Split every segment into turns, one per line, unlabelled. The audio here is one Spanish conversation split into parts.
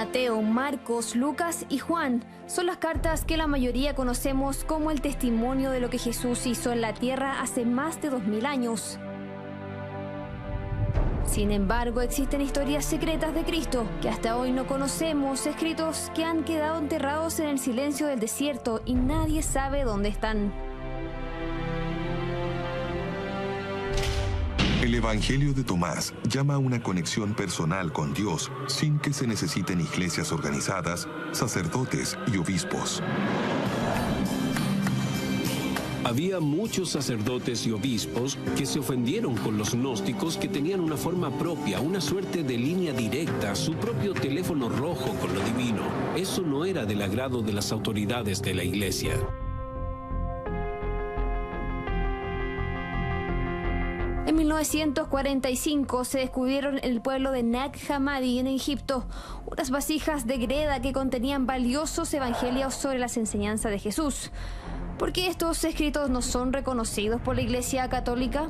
Mateo, Marcos, Lucas y Juan son las cartas que la mayoría conocemos como el testimonio de lo que Jesús hizo en la tierra hace más de 2000 años. Sin embargo, existen historias secretas de Cristo que hasta hoy no conocemos, escritos que han quedado enterrados en el silencio del desierto y nadie sabe dónde están.
El Evangelio de Tomás llama a una conexión personal con Dios sin que se necesiten iglesias organizadas, sacerdotes y obispos.
Había muchos sacerdotes y obispos que se ofendieron con los gnósticos, que tenían una forma propia, una suerte de línea directa, su propio teléfono rojo con lo divino. Eso no era del agrado de las autoridades de la iglesia.
En 1945 se descubrieron en el pueblo de Nag Hammadi, en Egipto, unas vasijas de greda que contenían valiosos evangelios sobre las enseñanzas de Jesús. ¿Por qué estos escritos no son reconocidos por la Iglesia Católica?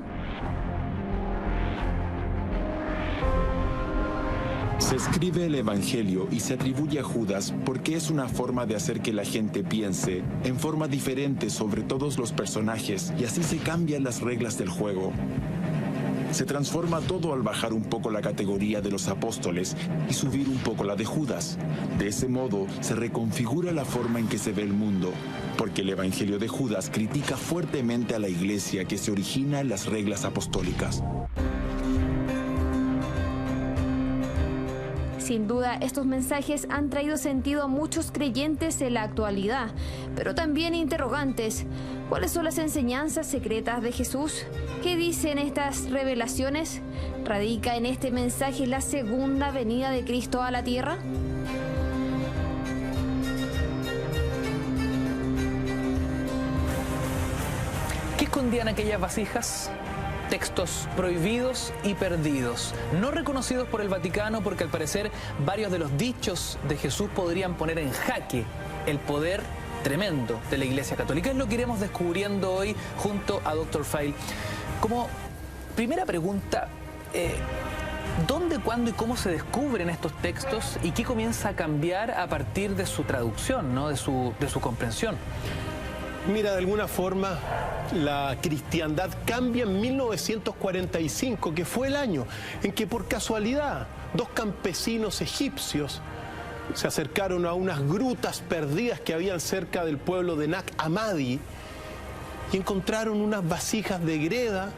Se escribe el Evangelio y se atribuye a Judas porque es una forma de hacer que la gente piense en forma diferente sobre todos los personajes, y así se cambian las reglas del juego. Se transforma todo al bajar un poco la categoría de los apóstoles y subir un poco la de Judas. De ese modo se reconfigura la forma en que se ve el mundo, porque el Evangelio de Judas critica fuertemente a la iglesia que se origina en las reglas apostólicas.
Sin duda, estos mensajes han traído sentido a muchos creyentes en la actualidad, pero también interrogantes. ¿Cuáles son las enseñanzas secretas de Jesús? ¿Qué dicen estas revelaciones? ¿Radica en este mensaje la segunda venida de Cristo a la tierra?
¿Qué escondían aquellas vasijas? Textos prohibidos y perdidos, no reconocidos por el Vaticano, porque al parecer varios de los dichos de Jesús podrían poner en jaque el poder tremendo de la Iglesia Católica. Es lo que iremos descubriendo hoy junto a Dr. File. Como primera pregunta, ¿dónde, cuándo y cómo se descubren estos textos y qué comienza a cambiar a partir de su traducción, ¿no? de su comprensión?
Mira, de alguna forma la cristiandad cambia en 1945, que fue el año en que por casualidad dos campesinos egipcios se acercaron a unas grutas perdidas que habían cerca del pueblo de Nag Hammadi y encontraron unas vasijas de greda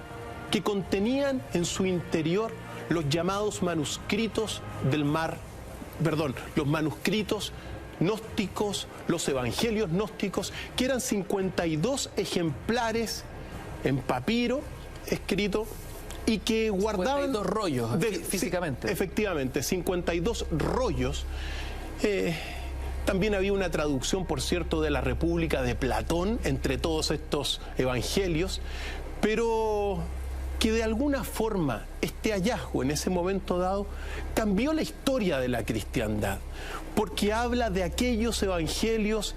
que contenían en su interior los llamados manuscritos del mar, los manuscritos gnósticos, los evangelios gnósticos, que eran 52 ejemplares en papiro escrito y que guardaban
52 rollos físicamente.
Sí, efectivamente, 52 rollos. También había una traducción, por cierto, de la República de Platón entre todos estos evangelios, pero que de alguna forma este hallazgo en ese momento dado cambió la historia de la cristiandad, porque habla de aquellos evangelios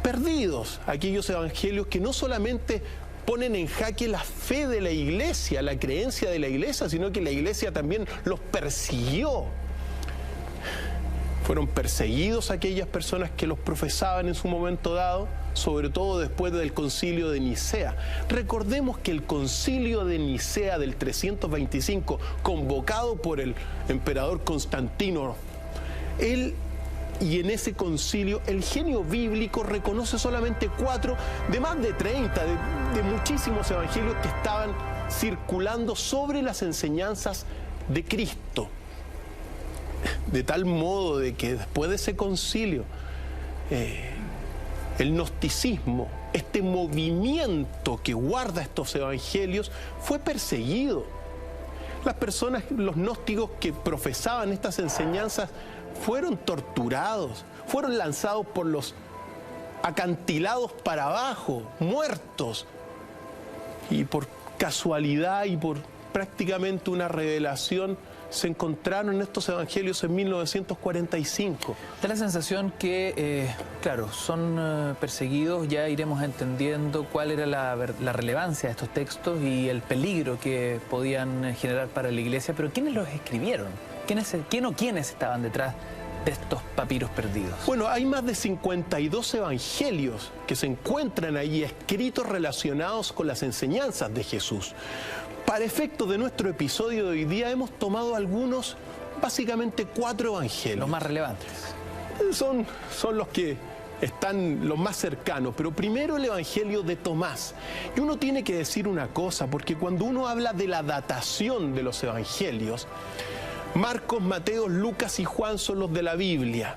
perdidos, aquellos evangelios que no solamente ponen en jaque la fe de la iglesia, la creencia de la iglesia, sino que la iglesia también los persiguió. Fueron perseguidos aquellas personas que los profesaban en su momento dado, sobre todo después del concilio de Nicea. Recordemos que el concilio de Nicea del 325, convocado por el emperador Constantino, y en ese concilio el genio bíblico reconoce solamente 4 de más de 30, de muchísimos evangelios que estaban circulando sobre las enseñanzas de Cristo. De tal modo de que después de ese concilio, el gnosticismo, este movimiento que guarda estos evangelios, fue perseguido. Las personas, los gnósticos que profesaban estas enseñanzas, fueron torturados, fueron lanzados por los acantilados para abajo, muertos. Y por casualidad y por prácticamente una revelación, se encontraron en estos evangelios en 1945.
Da la sensación que, claro, son perseguidos. Ya iremos entendiendo cuál era la relevancia de estos textos y el peligro que podían generar para la iglesia. Pero ¿quiénes los escribieron? ¿Quién o quiénes estaban detrás de estos papiros perdidos?
Bueno, hay más de 52 evangelios que se encuentran ahí escritos relacionados con las enseñanzas de Jesús. Para efectos de nuestro episodio de hoy día hemos tomado algunos, básicamente 4 evangelios.
Los más relevantes.
Son los que están los más cercanos, pero primero el evangelio de Tomás. Y uno tiene que decir una cosa, porque cuando uno habla de la datación de los evangelios, Marcos, Mateo, Lucas y Juan son los de la Biblia.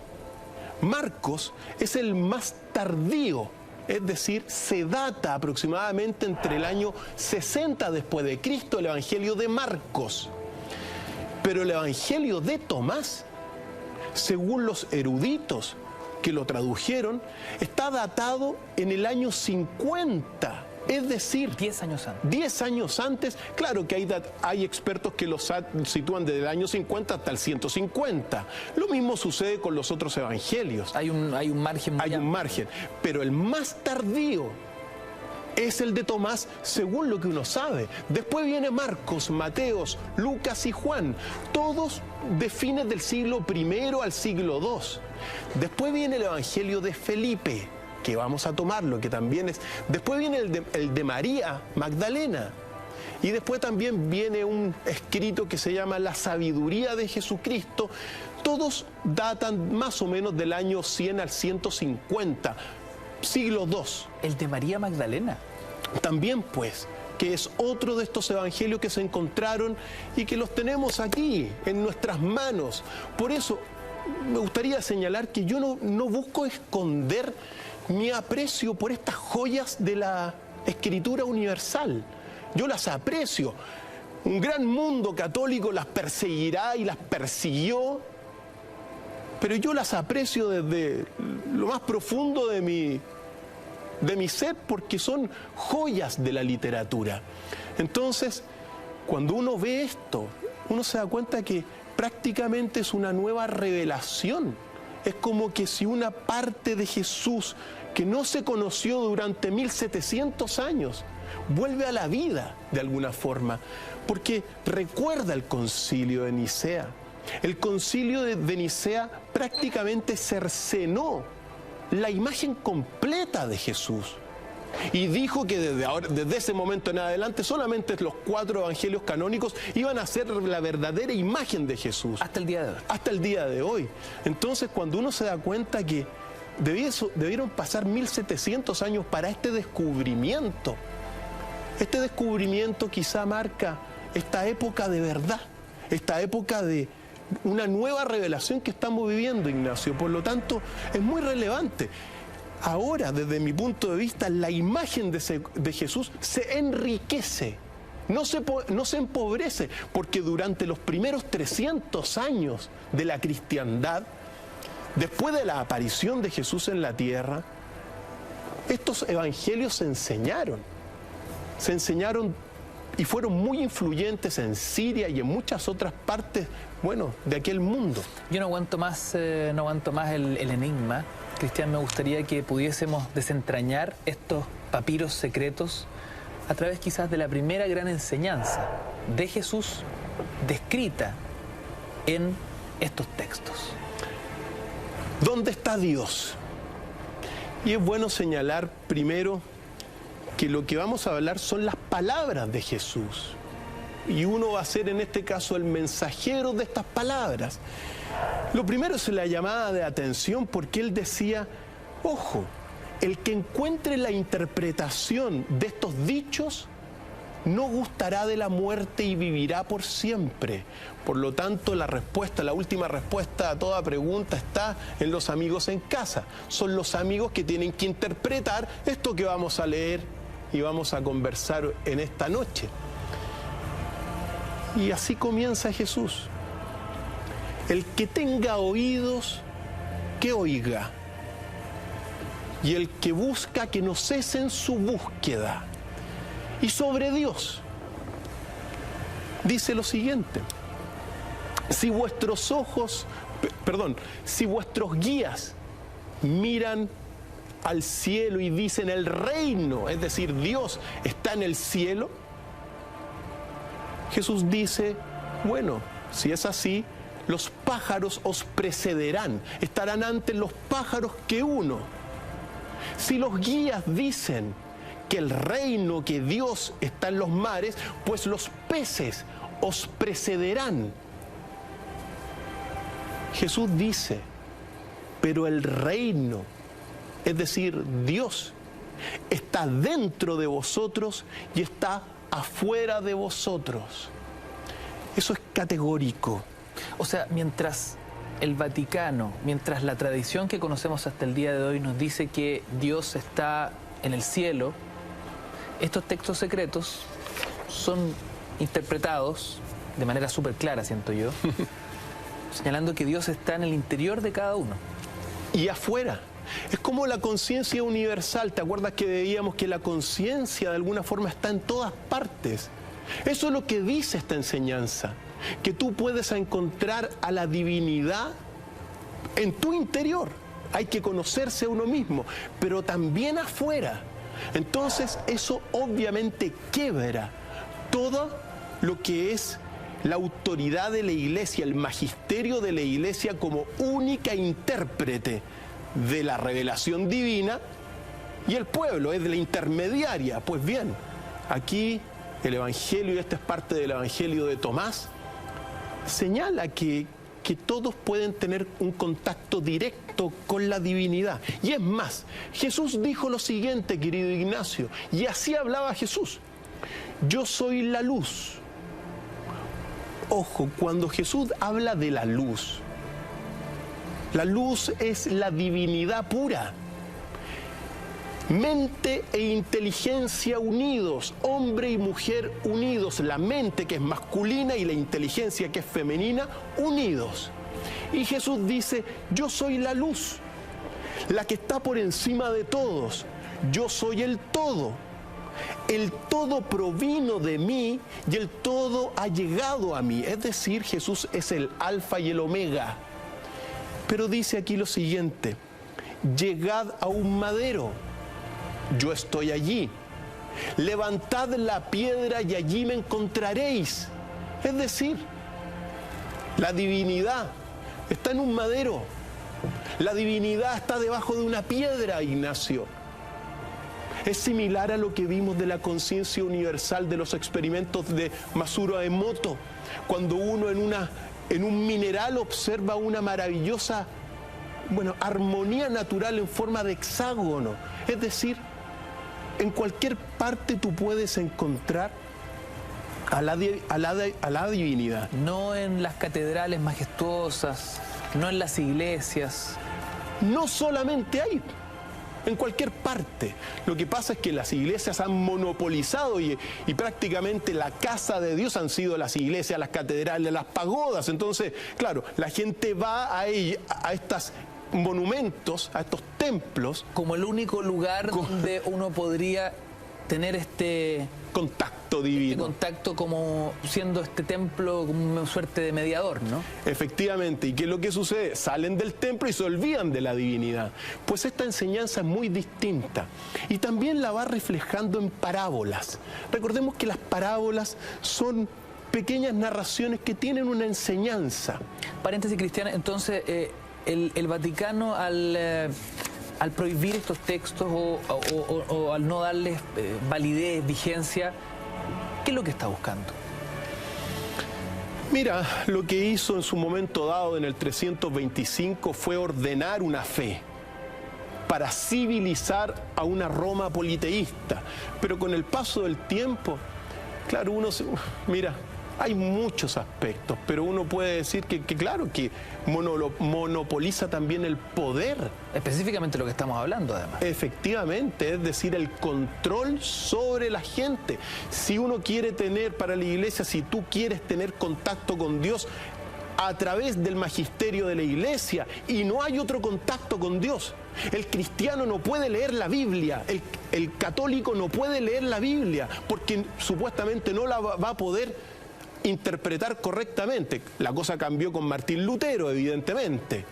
Marcos es el más tardío, es decir, se data aproximadamente entre el año 60 después de Cristo, el evangelio de Marcos. Pero el evangelio de Tomás, según los eruditos que lo tradujeron, está datado en el año 50, es decir,
10 años antes.
10 años antes. Claro que hay expertos que los sitúan desde el año 50 hasta el 150. Lo mismo sucede con los otros evangelios.
Hay un margen muy
Hay un
amplio.
margen, pero el más tardío es el de Tomás, según lo que uno sabe. Después viene Marcos, Mateos, Lucas y Juan, todos de fines del siglo I al siglo II. Después viene el evangelio de Felipe, que vamos a tomarlo, que también es... Después viene el de María Magdalena. Y después también viene un escrito que se llama La sabiduría de Jesucristo. Todos datan más o menos del año 100 al 150, siglo II.
El de María Magdalena.
También, pues, que es otro de estos evangelios que se encontraron y que los tenemos aquí, en nuestras manos. Por eso, me gustaría señalar que yo no busco esconder mi aprecio por estas joyas de la Escritura universal. Yo las aprecio. Un gran mundo católico las perseguirá y las persiguió, pero yo las aprecio desde lo más profundo de mi ser, porque son joyas de la literatura. Entonces, cuando uno ve esto, uno se da cuenta que prácticamente es una nueva revelación. Es como que si una parte de Jesús que no se conoció durante 1700 años vuelve a la vida de alguna forma, porque recuerda el concilio de Nicea. El concilio de Nicea prácticamente cercenó la imagen completa de Jesús y dijo que desde ese momento en adelante solamente los 4 evangelios canónicos iban a ser la verdadera imagen de Jesús.
Hasta el día de hoy.
Hasta el día de hoy. Entonces, cuando uno se da cuenta que debieron pasar 1700 años para este descubrimiento quizá marca esta época de verdad, esta época de una nueva revelación que estamos viviendo, Ignacio. Por lo tanto, es muy relevante. Ahora, desde mi punto de vista, la imagen de Jesús se enriquece, no se empobrece, porque durante los primeros 300 años de la cristiandad, después de la aparición de Jesús en la tierra, estos evangelios se enseñaron y fueron muy influyentes en Siria y en muchas otras partes, de aquel mundo.
Yo no aguanto más el enigma. Cristian, me gustaría que pudiésemos desentrañar estos papiros secretos a través quizás de la primera gran enseñanza de Jesús descrita en estos textos.
¿Dónde está Dios? Y es bueno señalar primero que lo que vamos a hablar son las palabras de Jesús. Y uno va a ser en este caso el mensajero de estas palabras. Lo primero es la llamada de atención, porque él decía, ojo, el que encuentre la interpretación de estos dichos no gustará de la muerte y vivirá por siempre. Por lo tanto, la última respuesta a toda pregunta está en los amigos en casa. Son los amigos que tienen que interpretar esto que vamos a leer y vamos a conversar en esta noche. Y así comienza Jesús. El que tenga oídos, que oiga. Y el que busca, que no cese en su búsqueda. Y sobre Dios dice lo siguiente: si vuestros guías miran al cielo y dicen el reino, es decir, Dios está en el cielo, Jesús dice, bueno, si es así, los pájaros os precederán, estarán antes los pájaros que uno. Si los guías dicen que el reino, que Dios está en los mares, pues los peces os precederán. Jesús dice, pero el reino, es decir, Dios, está dentro de vosotros y está afuera de vosotros. Eso es categórico.
O sea, mientras el Vaticano, mientras la tradición que conocemos hasta el día de hoy nos dice que Dios está en el cielo, estos textos secretos son interpretados de manera súper clara, siento yo, señalando que Dios está en el interior de cada uno.
Y afuera. Es como la conciencia universal. ¿Te acuerdas que veíamos que la conciencia de alguna forma está en todas partes? Eso es lo que dice esta enseñanza, que tú puedes encontrar a la divinidad en tu interior. Hay que conocerse a uno mismo, pero también afuera. Entonces eso obviamente quiebra todo lo que es la autoridad de la Iglesia, el magisterio de la Iglesia como única intérprete de la revelación divina, y el pueblo es de la intermediaria. Pues bien, aquí el Evangelio, y esta es parte del Evangelio de Tomás, señala que todos pueden tener un contacto directo con la divinidad. Y es más, Jesús dijo lo siguiente, querido Ignacio, y así hablaba Jesús: yo soy la luz. Ojo, cuando Jesús habla de la luz es la divinidad pura. Mente e inteligencia unidos, hombre y mujer unidos, la mente que es masculina y la inteligencia que es femenina unidos. Y Jesús dice, yo soy la luz, la que está por encima de todos, yo soy el todo provino de mí y el todo ha llegado a mí, es decir, Jesús es el alfa y el omega. Pero dice aquí lo siguiente, llegad a un madero, yo estoy allí. Levantad la piedra y allí me encontraréis. Es decir, la divinidad está en un madero. La divinidad está debajo de una piedra, Ignacio. Es similar a lo que vimos de la conciencia universal de los experimentos de Masaru Emoto, cuando uno en un mineral observa una maravillosa, armonía natural en forma de hexágono. Es decir, en cualquier parte tú puedes encontrar a la divinidad.
No en las catedrales majestuosas, no en las iglesias.
No solamente ahí, en cualquier parte. Lo que pasa es que las iglesias han monopolizado y prácticamente la casa de Dios han sido las iglesias, las catedrales, las pagodas. Entonces, claro, la gente va a estos monumentos, a estos templos,
como el único lugar donde uno podría tener este
contacto divino.
Este contacto, como siendo este templo como una suerte de mediador, ¿no?
Efectivamente. ¿Y qué es lo que sucede? Salen del templo y se olvidan de la divinidad. Pues esta enseñanza es muy distinta y también la va reflejando en parábolas. Recordemos que las parábolas son pequeñas narraciones que tienen una enseñanza.
Paréntesis, Cristian, entonces el Vaticano al prohibir estos textos o al no darles validez, vigencia, ¿qué es lo que está buscando?
Mira, lo que hizo en su momento dado en el 325 fue ordenar una fe para civilizar a una Roma politeísta. Pero con el paso del tiempo, claro, mira, hay muchos aspectos, pero uno puede decir que claro, que monopoliza también el poder.
Específicamente lo que estamos hablando, además.
Efectivamente, es decir, el control sobre la gente. Si uno quiere tener para la iglesia, si tú quieres tener contacto con Dios a través del magisterio de la iglesia, y no hay otro contacto con Dios. El cristiano no puede leer la Biblia, el católico no puede leer la Biblia, porque supuestamente no la va a poder interpretar correctamente. La cosa cambió con Martín Lutero, evidentemente,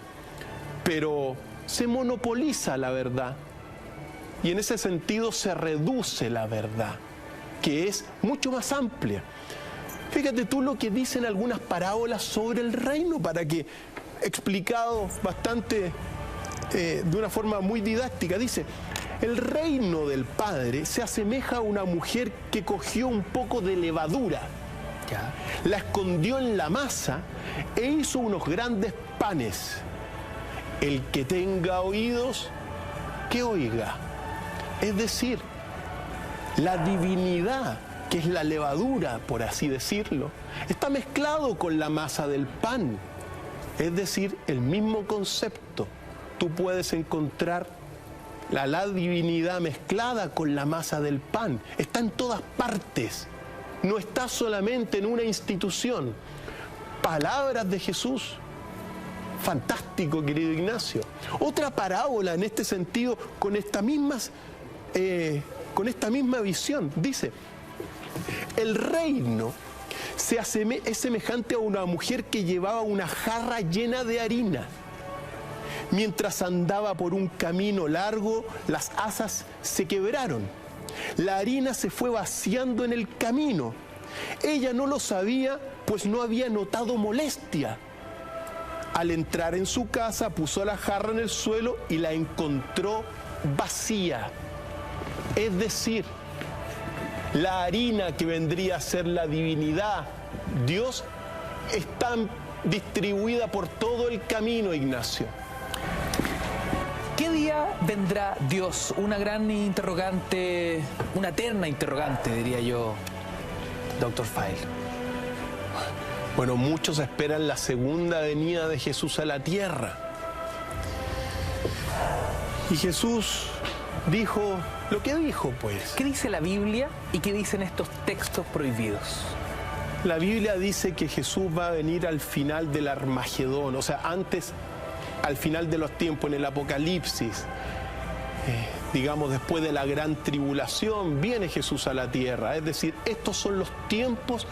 pero se monopoliza la verdad y en ese sentido se reduce la verdad, que es mucho más amplia. Fíjate tú lo que dicen algunas parábolas sobre el reino, para que, explicado bastante de una forma muy didáctica. Dice: el reino del Padre se asemeja a una mujer que cogió un poco de levadura, la escondió en la masa e hizo unos grandes panes. El que tenga oídos, que oiga. Es decir, la divinidad, que es la levadura, por así decirlo, está mezclado con la masa del pan. Es decir, el mismo concepto. Tú puedes encontrar la divinidad mezclada con la masa del pan. Está en todas partes. No está solamente en una institución. Palabras de Jesús. Fantástico, querido Ignacio. Otra parábola en este sentido, con esta misma visión. Dice: el reino es semejante a una mujer que llevaba una jarra llena de harina. Mientras andaba por un camino largo, las asas se quebraron. La harina se fue vaciando en el camino. Ella no lo sabía, pues no había notado molestia. Al entrar en su casa, puso la jarra en el suelo y la encontró vacía. Es decir, la harina, que vendría a ser la divinidad, Dios, está distribuida por todo el camino, Ignacio.
¿Qué día vendrá Dios? Una gran interrogante, una eterna interrogante, diría yo, Dr. File.
Bueno, muchos esperan la segunda venida de Jesús a la tierra. Y Jesús dijo lo que dijo, pues.
¿Qué dice la Biblia y qué dicen estos textos prohibidos?
La Biblia dice que Jesús va a venir al final del Armagedón, o sea, antes, al final de los tiempos, en el Apocalipsis. Digamos, después de la gran tribulación, viene Jesús a la tierra. Es decir, estos son los tiempos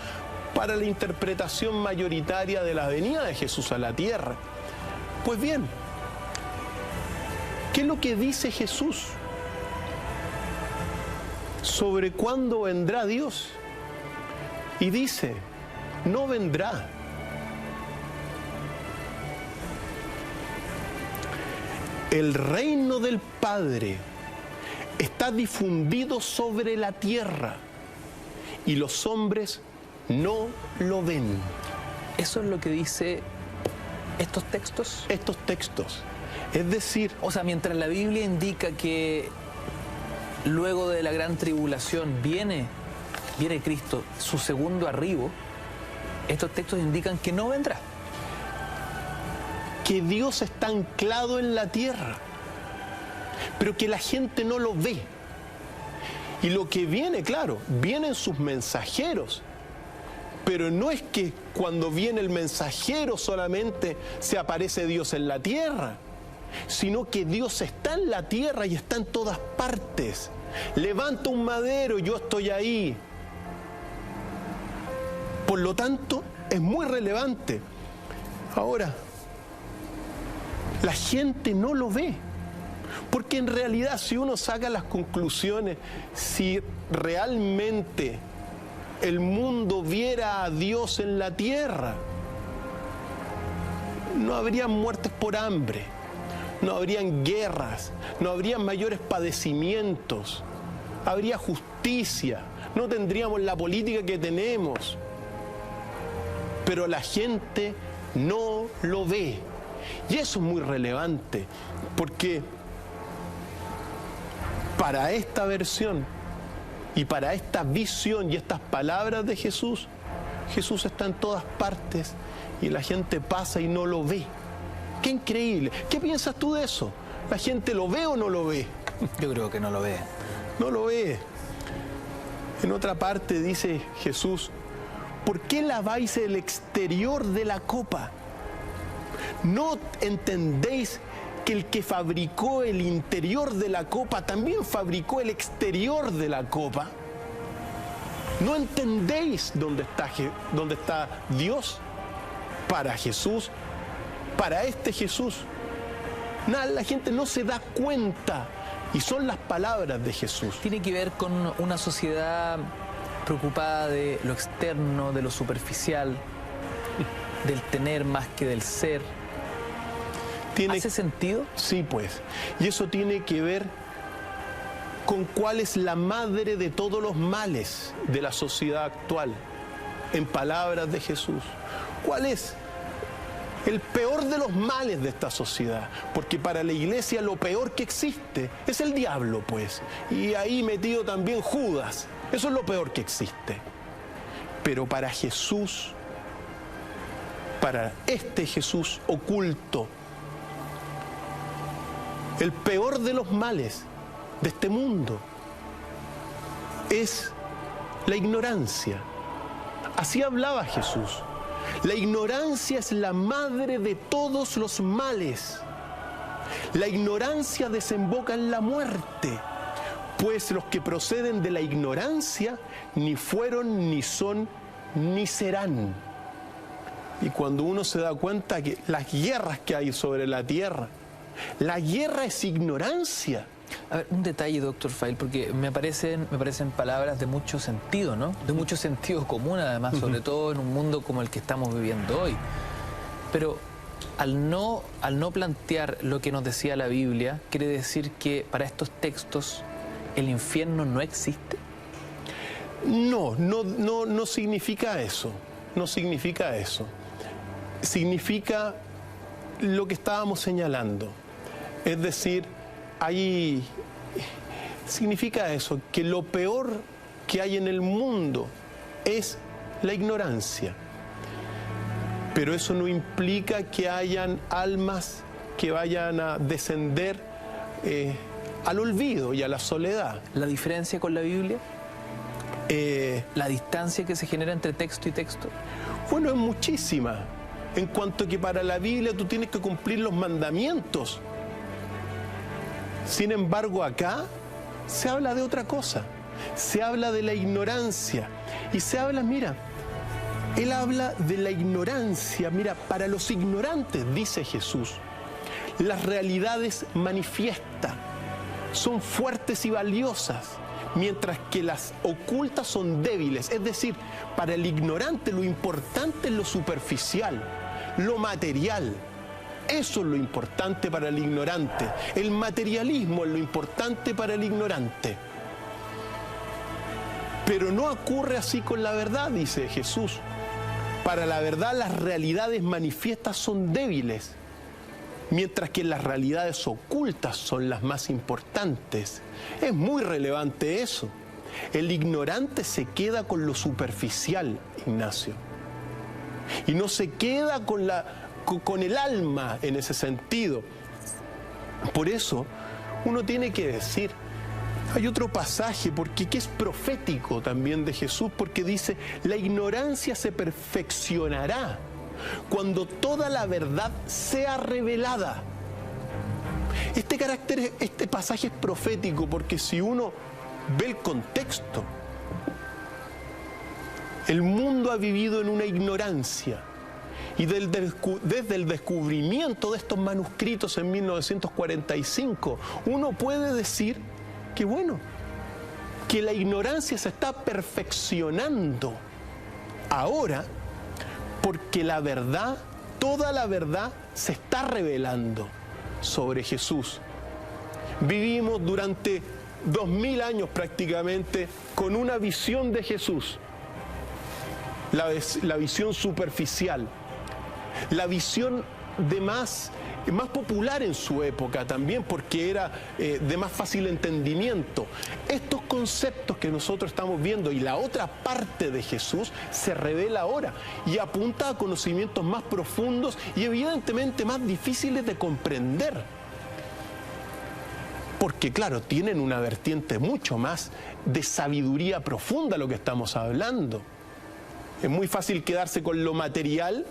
para la interpretación mayoritaria de la venida de Jesús a la tierra. Pues bien, ¿qué es lo que dice Jesús sobre cuándo vendrá Dios? Y dice: no vendrá. El reino del Padre está difundido sobre la tierra y los hombres no lo ven.
¿Eso es lo que dice estos textos?
Estos textos. Es decir,
o sea, mientras la Biblia indica que luego de la gran tribulación viene Cristo, su segundo arribo, estos textos indican que no vendrá.
Que Dios está anclado en la tierra, pero que la gente no lo ve. Y lo que viene, claro, vienen sus mensajeros, pero no es que cuando viene el mensajero solamente se aparece Dios en la tierra, sino que Dios está en la tierra y está en todas partes. Levanta un madero, yo estoy ahí. Por lo tanto, es muy relevante. Ahora, la gente no lo ve, porque en realidad, si uno saca las conclusiones, si realmente el mundo viera a Dios en la tierra, no habrían muertes por hambre, no habrían guerras, no habrían mayores padecimientos, habría justicia, no tendríamos la política que tenemos. Pero la gente no lo ve. Y eso es muy relevante, porque para esta versión y para esta visión y estas palabras de Jesús, Jesús está en todas partes y la gente pasa y no lo ve. ¡Qué increíble! ¿Qué piensas tú de eso? ¿La gente lo ve o no lo ve?
Yo creo que no lo ve.
No lo ve. En otra parte dice Jesús: ¿por qué laváis el exterior de la copa? ¿No entendéis que el que fabricó el interior de la copa también fabricó el exterior de la copa? ¿No entendéis dónde está Dios? Para Jesús, para este Jesús. Nada, la gente no se da cuenta, y son las palabras de Jesús.
Tiene que ver con una sociedad preocupada de lo externo, de lo superficial, del tener más que del ser. ¿Hace sentido?
Sí, pues. Y eso tiene que ver con cuál es la madre de todos los males de la sociedad actual, en palabras de Jesús. ¿Cuál es el peor de los males de esta sociedad? Porque para la iglesia lo peor que existe es el diablo, pues. Y ahí metido también Judas. Eso es lo peor que existe. Pero para Jesús, para este Jesús oculto, el peor de los males de este mundo es la ignorancia. Así hablaba Jesús. La ignorancia es la madre de todos los males. La ignorancia desemboca en la muerte, pues los que proceden de la ignorancia ni fueron, ni son, ni serán. Y cuando uno se da cuenta que las guerras que hay sobre la tierra, la guerra es ignorancia.
A ver, un detalle, doctor Fail, porque me parecen palabras de mucho sentido, ¿no? De mucho sentido común, además, sobre todo en un mundo como el que estamos viviendo hoy. Pero al no plantear lo que nos decía la Biblia, ¿quiere decir que para estos textos el infierno no existe?
No significa eso. No significa eso. Significa lo que estábamos señalando. Es decir, significa eso, que lo peor que hay en el mundo es la ignorancia. Pero eso no implica que hayan almas que vayan a descender al olvido y a la soledad.
¿La diferencia con la Biblia? ¿La distancia que se genera entre texto y texto?
Bueno, es muchísima. En cuanto que para la Biblia tú tienes que cumplir los mandamientos. Sin embargo, acá se habla de otra cosa. Se habla de la ignorancia. Y se habla, mira, él habla de la ignorancia. Mira, para los ignorantes, dice Jesús, las realidades manifiestas son fuertes y valiosas, mientras que las ocultas son débiles. Es decir, para el ignorante lo importante es lo superficial, lo material. Eso es lo importante para el ignorante. El materialismo es lo importante para el ignorante. Pero no ocurre así con la verdad, dice Jesús. Para la verdad las realidades manifiestas son débiles, mientras que las realidades ocultas son las más importantes. Es muy relevante eso. El ignorante se queda con lo superficial, Ignacio. Y no se queda con el alma en ese sentido. Por eso uno tiene que decir, hay otro pasaje que es profético también de Jesús, porque dice, la ignorancia se perfeccionará cuando toda la verdad sea revelada. Este pasaje es profético porque si uno ve el contexto, el mundo ha vivido en una ignorancia. Y desde el descubrimiento de estos manuscritos en 1945, uno puede decir que bueno, que la ignorancia se está perfeccionando ahora porque la verdad, toda la verdad se está revelando sobre Jesús. Vivimos durante 2000 años prácticamente con una visión de Jesús, la visión superficial, la visión más popular en su época también, porque era de más fácil entendimiento. Estos conceptos que nosotros estamos viendo y la otra parte de Jesús se revela ahora y apunta a conocimientos más profundos y evidentemente más difíciles de comprender. Porque claro, tienen una vertiente mucho más de sabiduría profunda lo que estamos hablando. Es muy fácil quedarse con lo material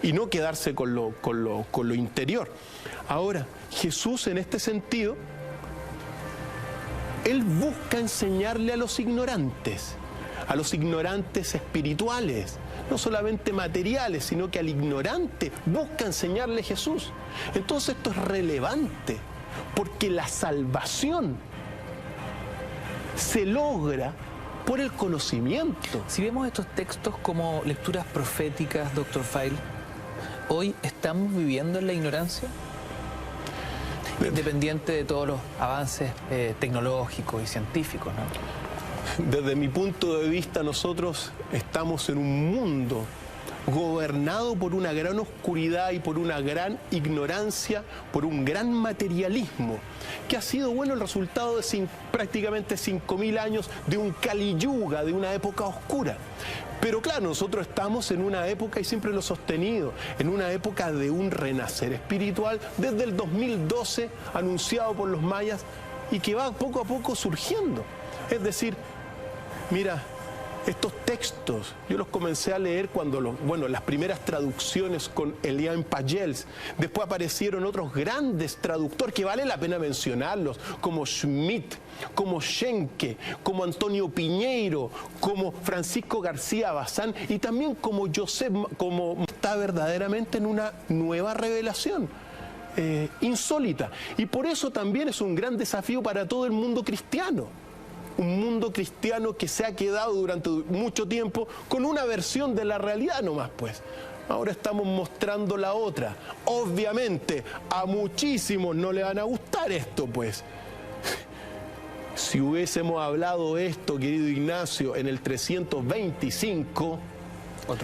y no quedarse con lo interior. Ahora, Jesús en este sentido, Él busca enseñarle a los ignorantes espirituales, no solamente materiales, sino que al ignorante busca enseñarle Jesús. Entonces esto es relevante, porque la salvación se logra por el conocimiento.
Si vemos estos textos como lecturas proféticas, doctor Feil, ¿hoy estamos viviendo en la ignorancia? Independiente de todos los avances tecnológicos y científicos, ¿no?
Desde mi punto de vista, nosotros estamos en un mundo gobernado por una gran oscuridad y por una gran ignorancia, por un gran materialismo, que ha sido, bueno, el resultado de prácticamente 5.000 años de un Kali Yuga, de una época oscura. Pero claro, nosotros estamos en una época, y siempre lo he sostenido, en una época de un renacer espiritual desde el 2012, anunciado por los mayas, y que va poco a poco surgiendo. Es decir, mira, estos textos, yo los comencé a leer cuando, las primeras traducciones con Elian Pagels, después aparecieron otros grandes traductores que vale la pena mencionarlos, como Schmidt, como Schenke, como Antonio Piñeiro, como Francisco García Bazán, y también como Joseph, como está verdaderamente en una nueva revelación. Insólita. Y por eso también es un gran desafío para todo el mundo cristiano. Un mundo cristiano que se ha quedado durante mucho tiempo con una versión de la realidad nomás, pues. Ahora estamos mostrando la otra. Obviamente, a muchísimos no le van a gustar esto, pues. Si hubiésemos hablado esto, querido Ignacio, en el 325,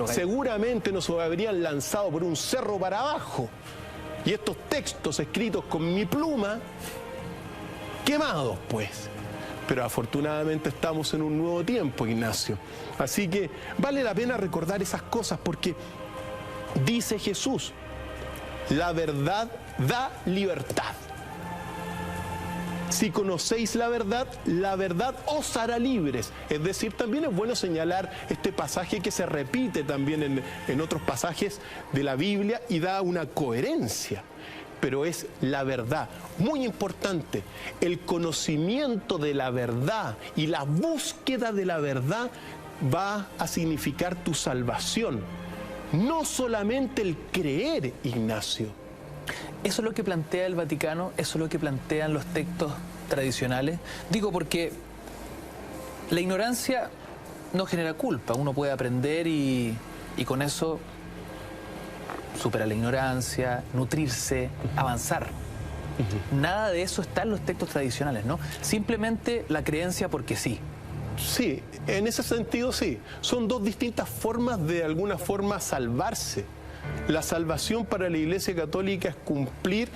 seguramente nos habrían lanzado por un cerro para abajo. Y estos textos escritos con mi pluma, quemados, pues. Pero afortunadamente estamos en un nuevo tiempo, Ignacio. Así que vale la pena recordar esas cosas porque dice Jesús, la verdad da libertad. Si conocéis la verdad os hará libres. Es decir, también es bueno señalar este pasaje que se repite también en otros pasajes de la Biblia y da una coherencia. Pero es la verdad. Muy importante, el conocimiento de la verdad y la búsqueda de la verdad va a significar tu salvación. No solamente el creer, Ignacio.
Eso es lo que plantea el Vaticano, eso es lo que plantean los textos tradicionales. Digo porque la ignorancia no genera culpa. Uno puede aprender y con eso superar la ignorancia, nutrirse, avanzar. Nada de eso está en los textos tradicionales, ¿no? Simplemente la creencia porque sí.
Sí, en ese sentido sí. Son dos distintas formas de alguna forma salvarse. La salvación para la Iglesia Católica es cumplir,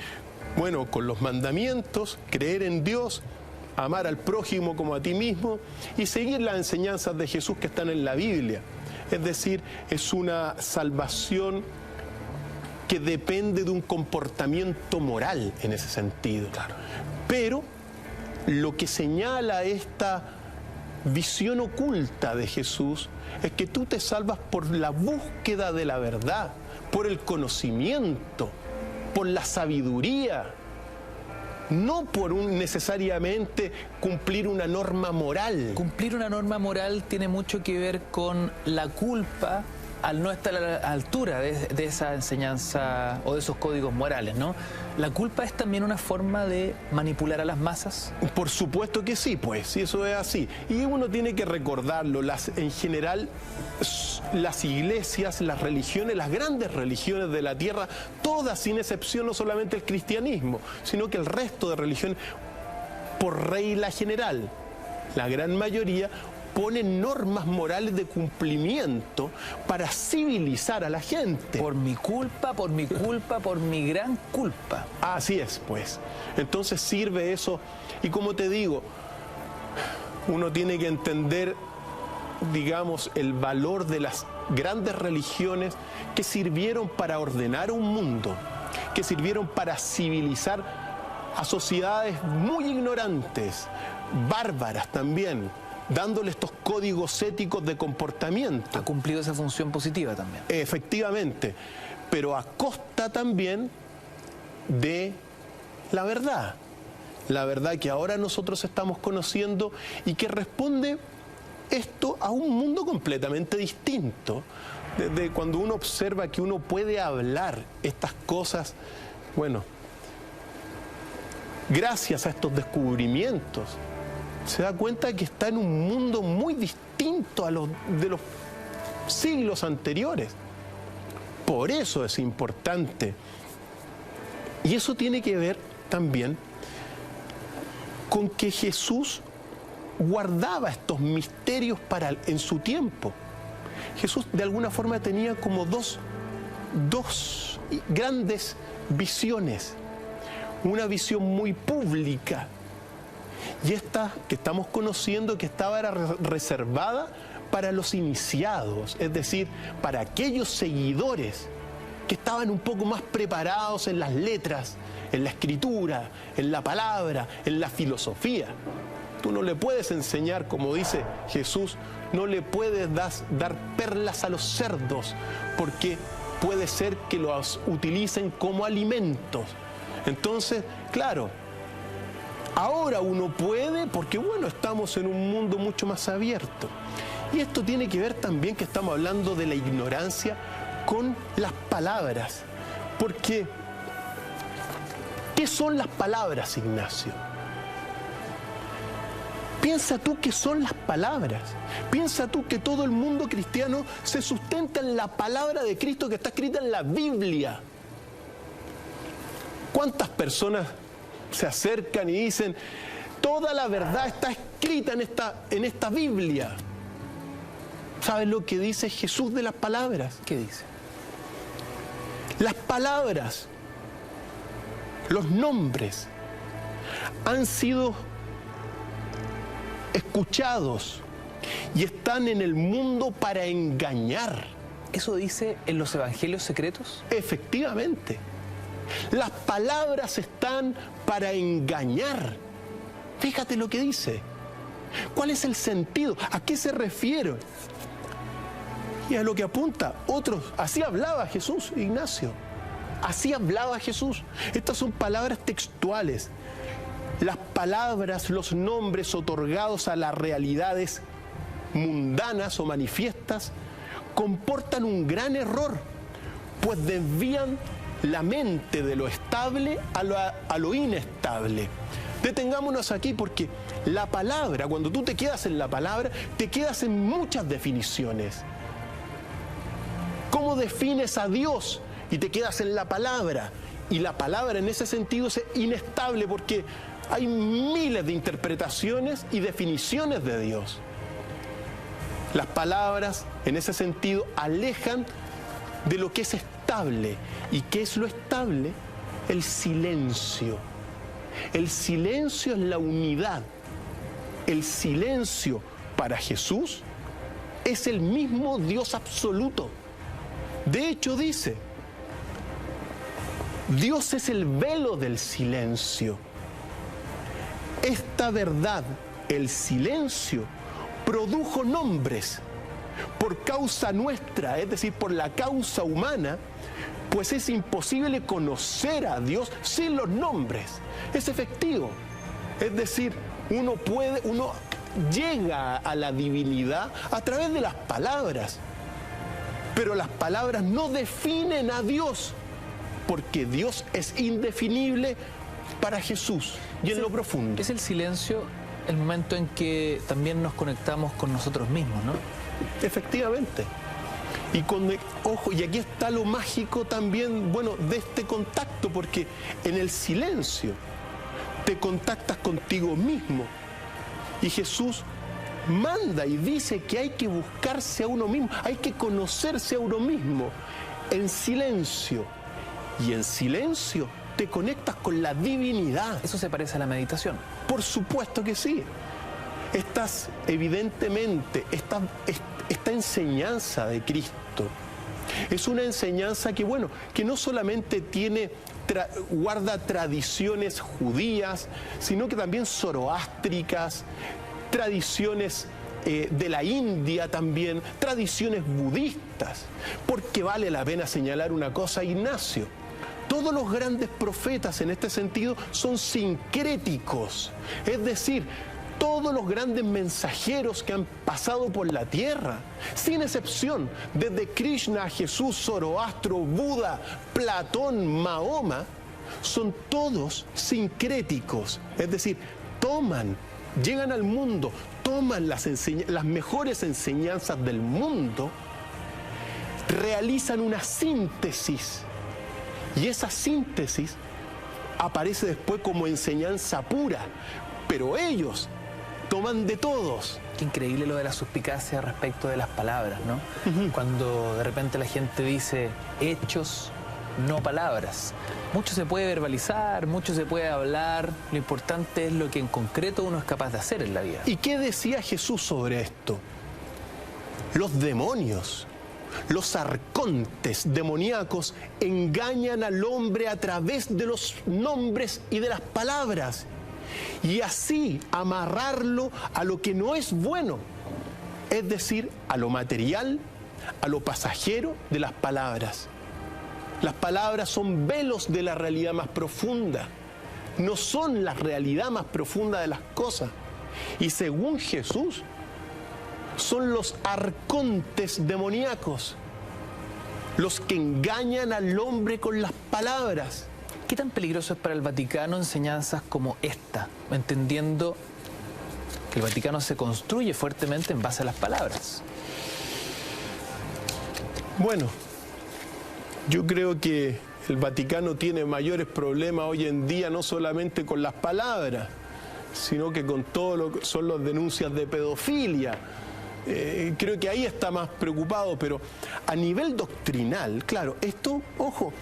bueno, con los mandamientos, creer en Dios, amar al prójimo como a ti mismo y seguir las enseñanzas de Jesús que están en la Biblia. Es decir, es una salvación que depende de un comportamiento moral en ese sentido. Claro. Pero lo que señala esta visión oculta de Jesús es que tú te salvas por la búsqueda de la verdad, por el conocimiento, por la sabiduría, no por necesariamente cumplir una norma moral.
Cumplir una norma moral tiene mucho que ver con la culpa al no estar a la altura de esa enseñanza o de esos códigos morales, ¿no? ¿La culpa es también una forma de manipular a las masas?
Por supuesto que sí, pues, sí, eso es así. Y uno tiene que recordarlo, en general, las iglesias, las religiones, las grandes religiones de la tierra, todas sin excepción, no solamente el cristianismo, sino que el resto de religiones, por regla general, la gran mayoría, ponen normas morales de cumplimiento para civilizar a la gente.
Por mi culpa, por mi culpa, por mi gran culpa.
Así es, pues. Entonces sirve eso. Y como te digo, uno tiene que entender, digamos, el valor de las grandes religiones que sirvieron para ordenar un mundo, que sirvieron para civilizar a sociedades muy ignorantes, bárbaras también, dándole estos códigos éticos de comportamiento.
Ha cumplido esa función positiva también.
Efectivamente, pero a costa también de la verdad. La verdad que ahora nosotros estamos conociendo y que responde esto a un mundo completamente distinto. Desde cuando uno observa que uno puede hablar estas cosas, bueno, gracias a estos descubrimientos, se da cuenta que está en un mundo muy distinto a los de los siglos anteriores. Por eso es importante. Y eso tiene que ver también con que Jesús guardaba estos misterios en su tiempo. Jesús de alguna forma tenía como dos grandes visiones. Una visión muy pública y esta que estamos conociendo que estaba reservada para los iniciados, es decir, para aquellos seguidores que estaban un poco más preparados en las letras, en la escritura, en la palabra, en la filosofía. Tú no le puedes enseñar, como dice Jesús, no le puedes dar perlas a los cerdos, porque puede ser que los utilicen como alimentos. Entonces, claro, ahora uno puede, porque bueno, estamos en un mundo mucho más abierto. Y esto tiene que ver también que estamos hablando de la ignorancia con las palabras. Porque, ¿qué son las palabras, Ignacio? Piensa tú qué son las palabras. Piensa tú que todo el mundo cristiano se sustenta en la palabra de Cristo que está escrita en la Biblia. ¿Cuántas personas se acercan y dicen, toda la verdad está escrita en esta Biblia? ¿Sabes lo que dice Jesús de las palabras?
¿Qué dice?
Las palabras, los nombres, han sido escuchados y están en el mundo para engañar.
¿Eso dice en los evangelios secretos?
Efectivamente. Las palabras están para engañar. Fíjate lo que dice. ¿Cuál es el sentido? ¿A qué se refiere? Y a lo que apunta otros. Así hablaba Jesús, Ignacio. Así hablaba Jesús. Estas son palabras textuales. Las palabras, los nombres otorgados a las realidades mundanas o manifiestas comportan un gran error, pues desvían la mente de lo estable a lo inestable. Detengámonos aquí porque la palabra, cuando tú te quedas en la palabra, te quedas en muchas definiciones. ¿Cómo defines a Dios? Y te quedas en la palabra. Y la palabra en ese sentido es inestable porque hay miles de interpretaciones y definiciones de Dios. Las palabras en ese sentido alejan de lo que es estable. ¿Y qué es lo estable? El silencio. El silencio es la unidad. El silencio para Jesús es el mismo Dios absoluto. De hecho dice, Dios es el velo del silencio. Esta verdad, el silencio, produjo nombres por causa nuestra, es decir, por la causa humana, pues es imposible conocer a Dios sin los nombres. Es efectivo. Es decir, uno llega a la divinidad a través de las palabras. Pero las palabras no definen a Dios, porque Dios es indefinible para Jesús y en lo profundo.
Es el silencio el momento en que también nos conectamos con nosotros mismos, ¿no?
Efectivamente. Ojo, y aquí está lo mágico también, bueno, de este contacto, porque en el silencio te contactas contigo mismo. Y Jesús manda y dice que hay que buscarse a uno mismo, hay que conocerse a uno mismo en silencio. Y en silencio te conectas con la divinidad.
¿Eso se parece a la meditación?
Por supuesto que sí. Evidentemente, esta enseñanza de Cristo es una enseñanza que, bueno, que no solamente guarda tradiciones judías, sino que también zoroástricas, tradiciones de la India también, tradiciones budistas. Porque vale la pena señalar una cosa, Ignacio. Todos los grandes profetas en este sentido son sincréticos, es decir, todos los grandes mensajeros que han pasado por la tierra, sin excepción, desde Krishna, Jesús, Zoroastro, Buda, Platón, Mahoma, son todos sincréticos, es decir, toman llegan al mundo, toman las mejores enseñanzas del mundo, realizan una síntesis, y esa síntesis aparece después como enseñanza pura, pero ellos toman de todos.
Qué increíble lo de la suspicacia respecto de las palabras, ¿no? Cuando de repente la gente dice hechos, no palabras. Mucho se puede verbalizar, mucho se puede hablar, lo importante es lo que en concreto uno es capaz de hacer en la vida.
¿Y qué decía Jesús sobre esto? Los demonios, los arcontes demoníacos engañan al hombre a través de los nombres y de las palabras, y así amarrarlo a lo que no es bueno, es decir, a lo material, a lo pasajero de las palabras. Las palabras son velos de la realidad más profunda, no son la realidad más profunda de las cosas. Y según Jesús, son los arcontes demoníacos los que engañan al hombre con las palabras.
¿Qué tan peligroso es para el Vaticano enseñanzas como esta, entendiendo que el Vaticano se construye fuertemente en base a las palabras?
Bueno, yo creo que el Vaticano tiene mayores problemas hoy en día, no solamente con las palabras, sino que con todo lo que son las denuncias de pedofilia. Creo que ahí está más preocupado, pero a nivel doctrinal, claro, esto, ojo,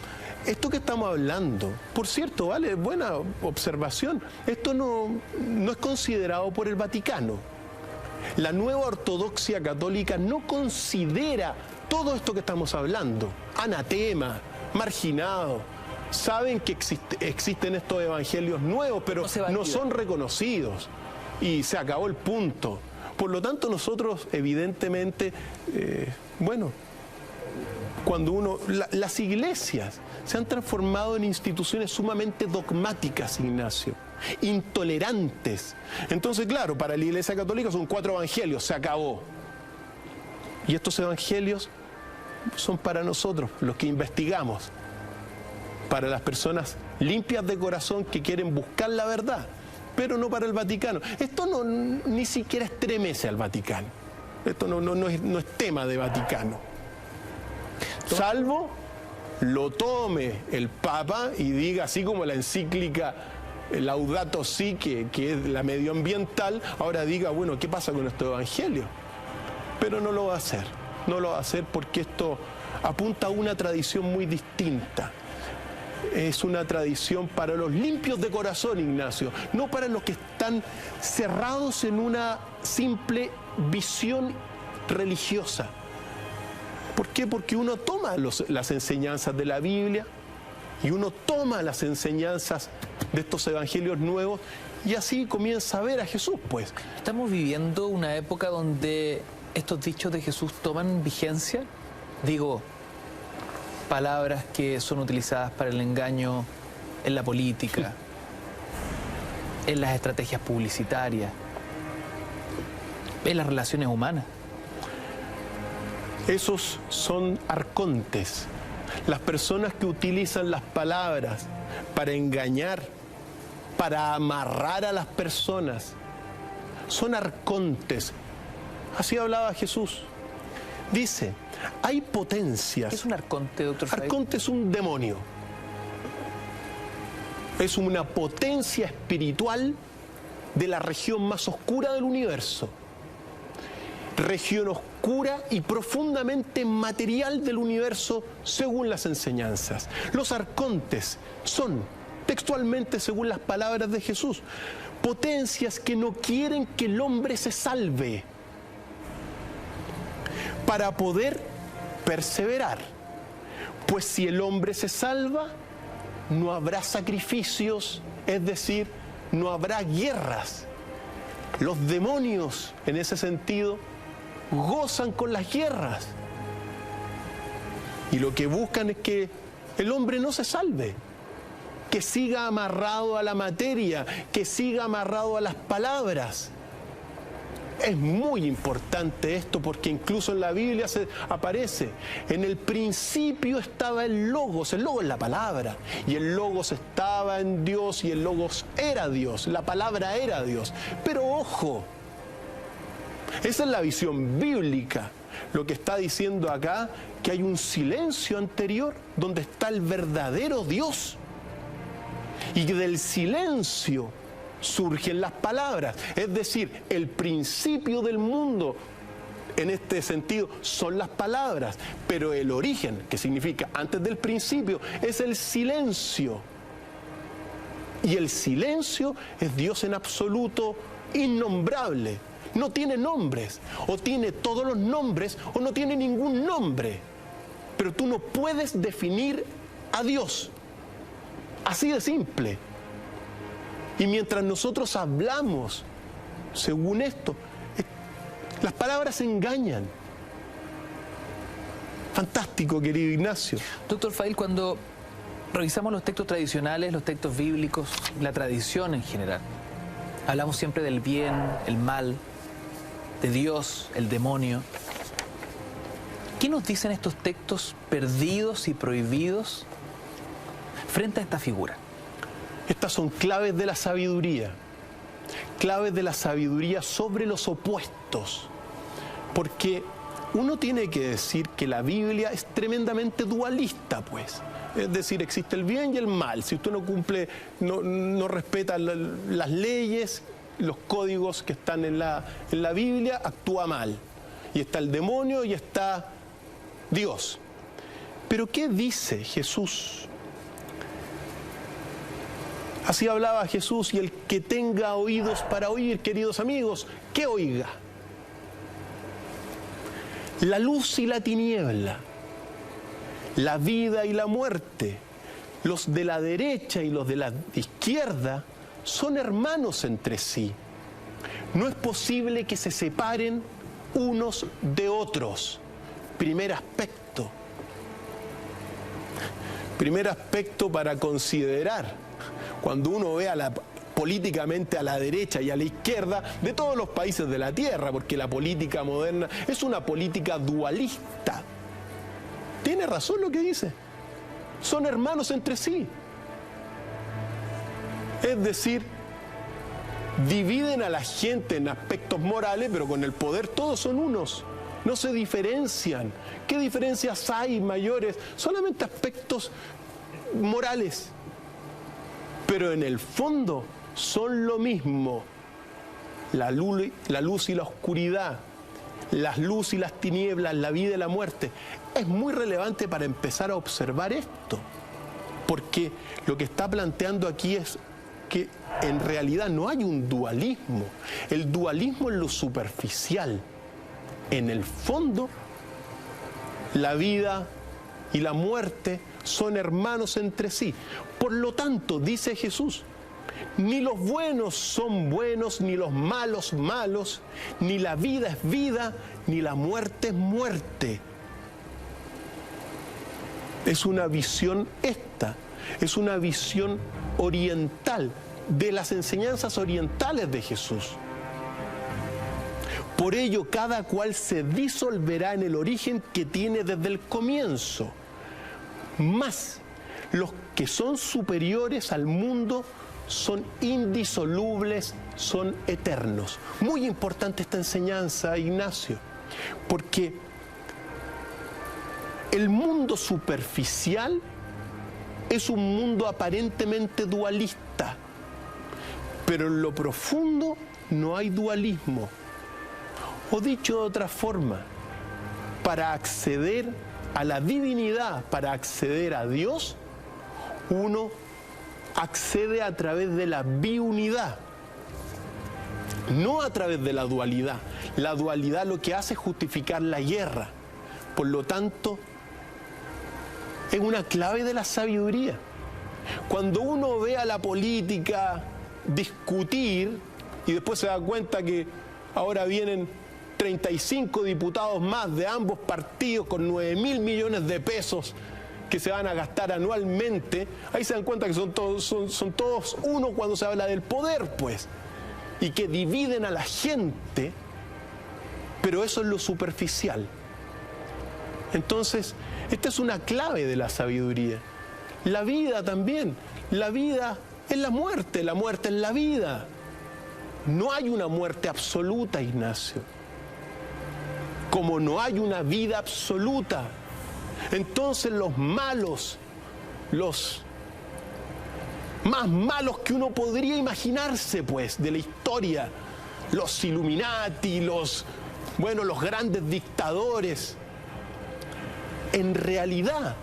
esto que estamos hablando, por cierto, vale, buena observación, esto no es considerado por el Vaticano. La nueva ortodoxia católica no considera todo esto que estamos hablando, anatema, marginado. Saben que existen estos evangelios nuevos, pero no son reconocidos. Y se acabó el punto. Por lo tanto, nosotros, evidentemente, cuando las iglesias se han transformado en instituciones sumamente dogmáticas, Ignacio, intolerantes. Entonces, claro, para la Iglesia Católica son 4 evangelios, se acabó. Y estos evangelios son para nosotros, los que investigamos, para las personas limpias de corazón que quieren buscar la verdad, pero no para el Vaticano. Esto ni siquiera estremece al Vaticano. Esto no es tema de Vaticano. Salvo lo tome el Papa y diga, así como la encíclica Laudato Si, que es la medioambiental, ahora diga, bueno, ¿qué pasa con estos evangelios? Pero no lo va a hacer. No lo va a hacer porque esto apunta a una tradición muy distinta. Es una tradición para los limpios de corazón, Ignacio, no para los que están cerrados en una simple visión religiosa. ¿Por qué? Porque uno toma las enseñanzas de la Biblia y uno toma las enseñanzas de estos evangelios nuevos y así comienza a ver a Jesús, pues.
¿Estamos viviendo una época donde estos dichos de Jesús toman vigencia? Digo, palabras que son utilizadas para el engaño en la política, en las estrategias publicitarias, en las relaciones humanas.
Esos son arcontes, las personas que utilizan las palabras para engañar, para amarrar a las personas. Son arcontes. Así hablaba Jesús. Dice, hay potencias.
¿Qué es un arconte, doctor Frey?
Arconte es un demonio. Es una potencia espiritual de la región más oscura del universo. Región oscura y profundamente material del universo según las enseñanzas. Los arcontes son, textualmente según las palabras de Jesús, potencias que no quieren que el hombre se salve para poder perseverar. Pues si el hombre se salva, no habrá sacrificios, es decir, no habrá guerras. Los demonios, en ese sentido, gozan con las guerras. Y lo que buscan es que el hombre no se salve, que siga amarrado a la materia, que siga amarrado a las palabras. Es muy importante esto porque incluso en la Biblia aparece, en el principio estaba el Logos es la palabra, y el Logos estaba en Dios y el Logos era Dios, la palabra era Dios. Pero ojo, esa es la visión bíblica. Lo que está diciendo acá, que hay un silencio anterior donde está el verdadero Dios, y del silencio surgen las palabras, es decir, el principio del mundo en este sentido son las palabras, pero el origen, que significa antes del principio, es el silencio. Y el silencio es Dios en absoluto, innombrable, no tiene nombres, o tiene todos los nombres o no tiene ningún nombre, pero tú no puedes definir a Dios, así de simple. Y mientras nosotros hablamos, según esto, las palabras engañan. Fantástico, querido Ignacio.
Doctor Fail, cuando revisamos los textos tradicionales, los textos bíblicos, la tradición en general, hablamos siempre del bien, el mal, de Dios, el demonio. ¿Qué nos dicen estos textos perdidos y prohibidos frente a esta figura?
Estas son claves de la sabiduría sobre los opuestos, porque uno tiene que decir que la Biblia es tremendamente dualista, pues. Es decir, existe el bien y el mal. Si usted no cumple, no respeta las leyes, los códigos que están en la Biblia, actúa mal. Y está el demonio y está Dios. Pero ¿qué dice Jesús? Así hablaba Jesús, y el que tenga oídos para oír, queridos amigos, que oiga. La luz y la tiniebla, la vida y la muerte, los de la derecha y los de la izquierda son hermanos entre sí. No es posible que se separen unos de otros. Primer aspecto para considerar. Cuando uno ve políticamente a la derecha y a la izquierda de todos los países de la tierra, porque la política moderna es una política dualista. Tiene razón lo que dice. Son hermanos entre sí. Es decir, dividen a la gente en aspectos morales, pero con el poder todos son unos. No se diferencian. ¿Qué diferencias hay mayores? Solamente aspectos morales. Pero en el fondo son lo mismo. La luz y la oscuridad, la luz y las tinieblas, la vida y la muerte. Es muy relevante para empezar a observar esto, porque lo que está planteando aquí es que en realidad no hay un dualismo. El dualismo es lo superficial. En el fondo, la vida y la muerte son hermanos entre sí. Por lo tanto, dice Jesús, ni los buenos son buenos, ni los malos malos, ni la vida es vida, ni la muerte es muerte. Es una visión es una visión oriental, de las enseñanzas orientales de Jesús. Por ello, cada cual se disolverá en el origen que tiene desde el comienzo. Mas los que son superiores al mundo son indisolubles, son eternos. Muy importante esta enseñanza, Ignacio, porque el mundo superficial es un mundo aparentemente dualista, pero en lo profundo no hay dualismo. O dicho de otra forma, para acceder a la divinidad, para acceder a Dios, uno accede a través de la biunidad, no a través de la dualidad. La dualidad lo que hace es justificar la guerra. Por lo tanto, es una clave de la sabiduría. Cuando uno ve a la política discutir y después se da cuenta que ahora vienen 35 diputados más de ambos partidos con 9.000 millones de pesos que se van a gastar anualmente, ahí se dan cuenta que son todos uno cuando se habla del poder, pues, y que dividen a la gente pero eso es lo superficial. Entonces, esta es una clave de la sabiduría. La vida también, la vida es la muerte es la vida. No hay una muerte absoluta, Ignacio. Como no hay una vida absoluta, entonces los malos, los más malos que uno podría imaginarse, pues, de la historia, los Illuminati, los grandes dictadores, en realidad,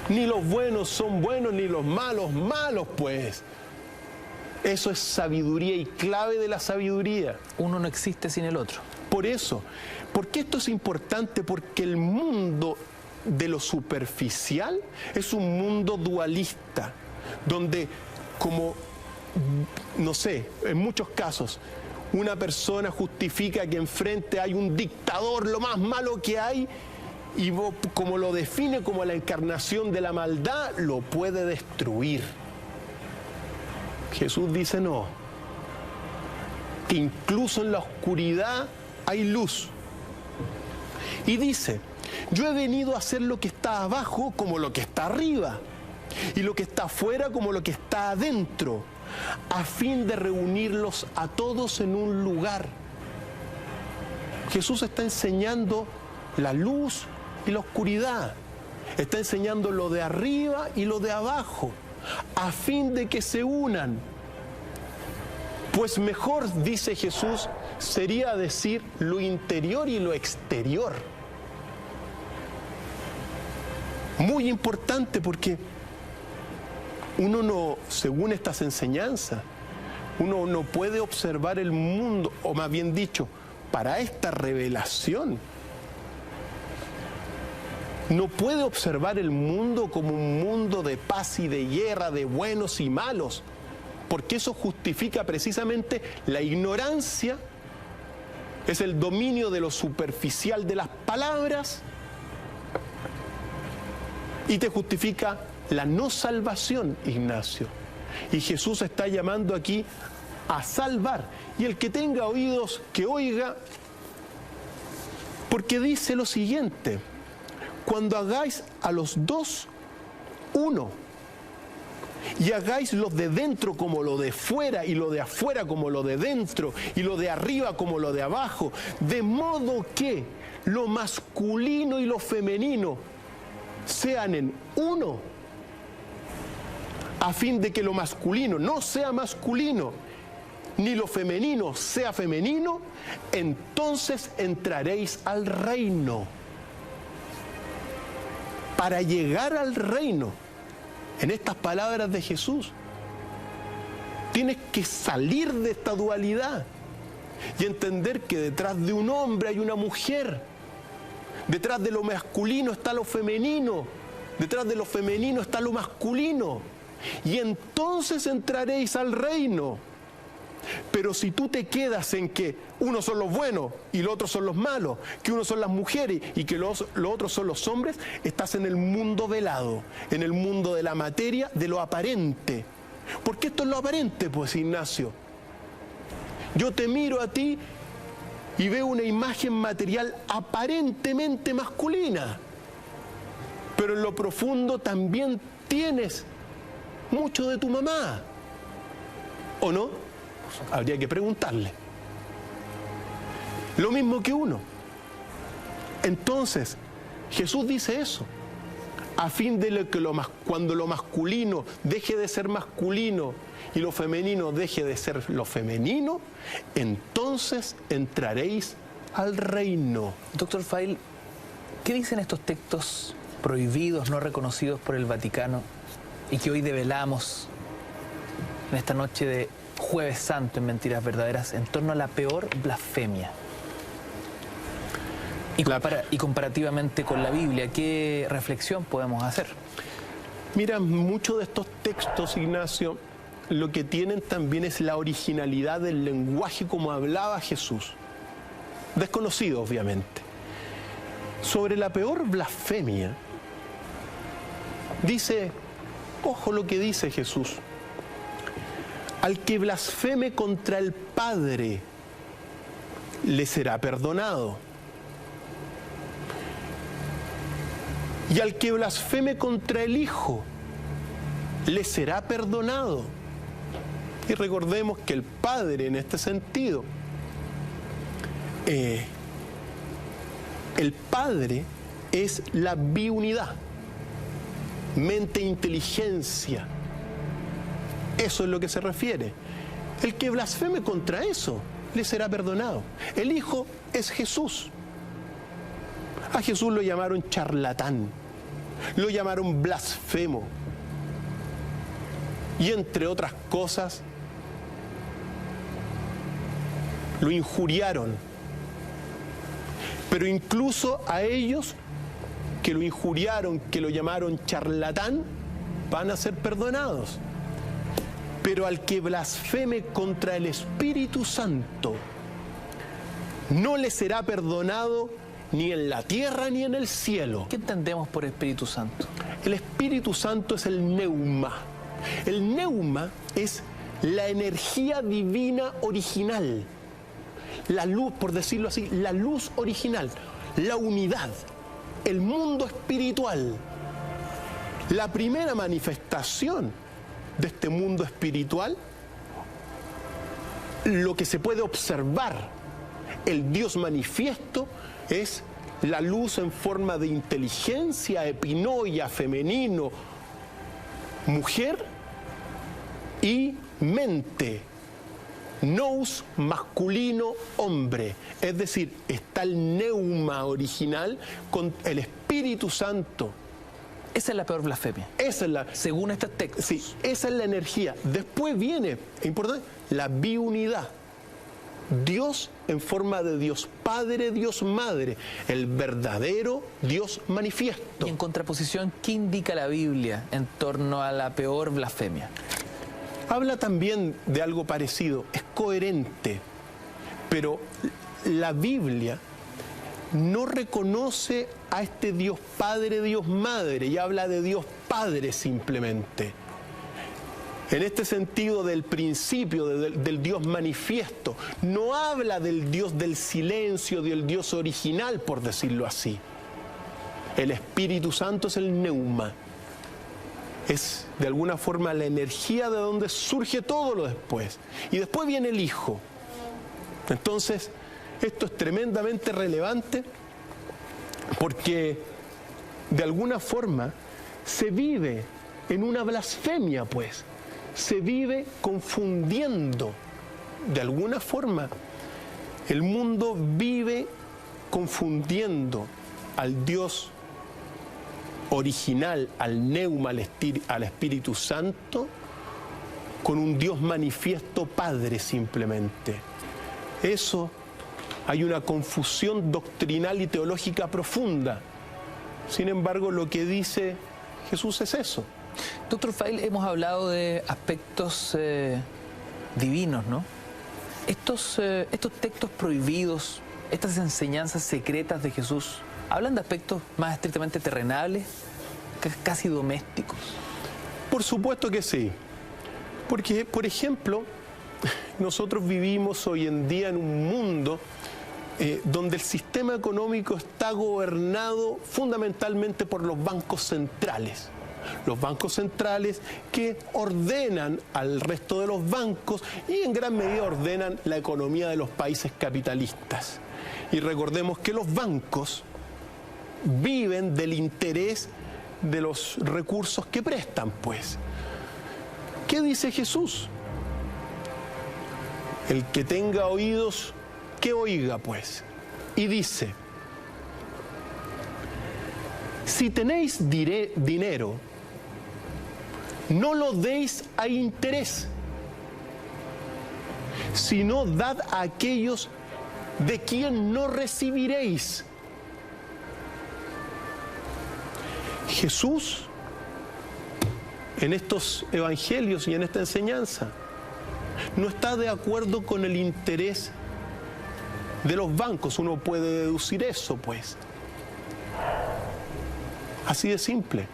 ni los buenos son buenos, ni los malos malos, pues. Eso es sabiduría y clave de la sabiduría.
Uno no existe sin el otro.
Por eso, ¿por qué esto es importante? Porque el mundo de lo superficial es un mundo dualista, donde, como, no sé, en muchos casos, una persona justifica que enfrente hay un dictador, lo más malo que hay, y como lo define como la encarnación de la maldad, lo puede destruir. Jesús dice no, que incluso en la oscuridad hay luz. Y dice, yo he venido a hacer lo que está abajo como lo que está arriba, y lo que está afuera como lo que está adentro, a fin de reunirlos a todos en un lugar. Jesús está enseñando la luz y la oscuridad, está enseñando lo de arriba y lo de abajo, a fin de que se unan. Pues mejor, dice Jesús, sería decir lo interior y lo exterior. Muy importante, porque uno no, según estas enseñanzas, uno no puede observar el mundo, o más bien dicho, para esta revelación, no puede observar el mundo como un mundo de paz y de guerra, de buenos y malos, porque eso justifica precisamente la ignorancia, es el dominio de lo superficial de las palabras, y te justifica la no salvación, Ignacio. Y Jesús está llamando aquí a salvar. Y el que tenga oídos, que oiga, porque dice lo siguiente: cuando hagáis a los dos uno, y hagáis lo de dentro como lo de fuera, y lo de afuera como lo de dentro, y lo de arriba como lo de abajo, de modo que lo masculino y lo femenino sean en uno, a fin de que lo masculino no sea masculino, ni lo femenino sea femenino, entonces entraréis al reino. Para llegar al reino, en estas palabras de Jesús, tienes que salir de esta dualidad y entender que detrás de un hombre hay una mujer, detrás de lo masculino está lo femenino, detrás de lo femenino está lo masculino, y entonces entraréis al reino. Pero si tú te quedas en que unos son los buenos y los otros son los malos, que unos son las mujeres y que los otros son los hombres, estás en el mundo velado, en el mundo de la materia, de lo aparente. ¿Por qué esto es lo aparente, pues, Ignacio? Yo te miro a ti y veo una imagen material aparentemente masculina, pero en lo profundo también tienes mucho de tu mamá, ¿o no? Habría que preguntarle. Lo mismo que uno. Entonces, Jesús dice eso, a fin de que cuando lo masculino deje de ser masculino y lo femenino deje de ser lo femenino, entonces entraréis al reino.
Doctor Fail, ¿qué dicen estos textos prohibidos, no reconocidos por el Vaticano, y que hoy develamos en esta noche de Jueves Santo en Mentiras Verdaderas, en torno a la peor blasfemia? Y comparativamente con la Biblia, ¿qué reflexión podemos hacer?
Mira, muchos de estos textos, Ignacio, lo que tienen también es la originalidad del lenguaje como hablaba Jesús. Desconocido, obviamente. Sobre la peor blasfemia, dice, ojo lo que dice Jesús: al que blasfeme contra el Padre le será perdonado. Y al que blasfeme contra el Hijo, le será perdonado. Y recordemos que el Padre, en este sentido, el Padre es la biunidad, mente e inteligencia. Eso es lo que se refiere. El que blasfeme contra eso, le será perdonado. El Hijo es Jesús. A Jesús lo llamaron charlatán, lo llamaron blasfemo. Y entre otras cosas, lo injuriaron. Pero incluso a ellos que lo injuriaron, que lo llamaron charlatán, van a ser perdonados. Pero al que blasfeme contra el Espíritu Santo, no le será perdonado ni en la tierra ni en el cielo.
¿Qué entendemos por Espíritu Santo?
El Espíritu Santo es el neuma. El neuma es la energía divina original. La luz, por decirlo así, la luz original, la unidad, el mundo espiritual. La primera manifestación de este mundo espiritual, lo que se puede observar, el Dios manifiesto, es la luz en forma de inteligencia, epinoia, femenino, mujer y mente. Nous, masculino, hombre. Es decir, está el neuma original con el Espíritu Santo.
Esa es la peor blasfemia.
Esa es la...
Según estos textos.
Sí, esa es la energía. Después viene, importante, la biunidad. Dios en forma de Dios Padre, Dios Madre, el verdadero Dios manifiesto.
Y en contraposición, ¿qué indica la Biblia en torno a la peor blasfemia?
Habla también de algo parecido, es coherente, pero la Biblia no reconoce a este Dios Padre, Dios Madre, y habla de Dios Padre simplemente. En este sentido del principio, del Dios manifiesto, no habla del Dios del silencio, del Dios original, por decirlo así. El Espíritu Santo es el neuma. Es de alguna forma la energía de donde surge todo lo después. Y después viene el Hijo. Entonces, esto es tremendamente relevante porque de alguna forma se vive en una blasfemia, pues. Se vive confundiendo. De alguna forma, el mundo vive confundiendo al Dios original, al neuma, al Espíritu Santo, con un Dios manifiesto Padre simplemente. Eso, hay una confusión doctrinal y teológica profunda. Sin embargo, lo que dice Jesús es eso.
Doctor Feil, hemos hablado de aspectos divinos, ¿no? Estos textos prohibidos, estas enseñanzas secretas de Jesús, ¿hablan de aspectos más estrictamente terrenales, casi domésticos?
Por supuesto que sí. Porque, por ejemplo, nosotros vivimos hoy en día en un mundo donde el sistema económico está gobernado fundamentalmente por los bancos centrales. Los bancos centrales que ordenan al resto de los bancos y en gran medida ordenan la economía de los países capitalistas. Y recordemos que los bancos viven del interés de los recursos que prestan, pues. ¿Qué dice Jesús? El que tenga oídos, que oiga, pues. Y dice, si tenéis dinero, no lo deis a interés, sino dad a aquellos de quien no recibiréis. Jesús, en estos evangelios y en esta enseñanza, no está de acuerdo con el interés de los bancos. Uno puede deducir eso, pues. Así de simple.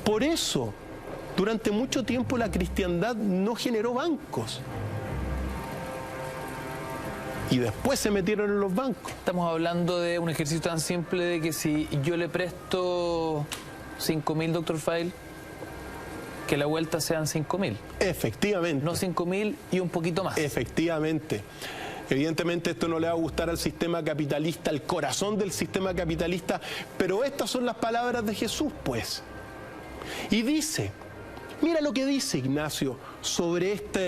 Por eso, durante mucho tiempo la cristiandad no generó bancos. y después se metieron en los bancos.
Estamos hablando de un ejercicio tan simple de que si yo le presto 5.000, Dr. File, que la vuelta sean 5.000.
Efectivamente.
No 5.000 y un poquito más.
Efectivamente. Evidentemente esto no le va a gustar al sistema capitalista, al corazón del sistema capitalista, pero estas son las palabras de Jesús, pues. Y dice, mira lo que dice Ignacio sobre esta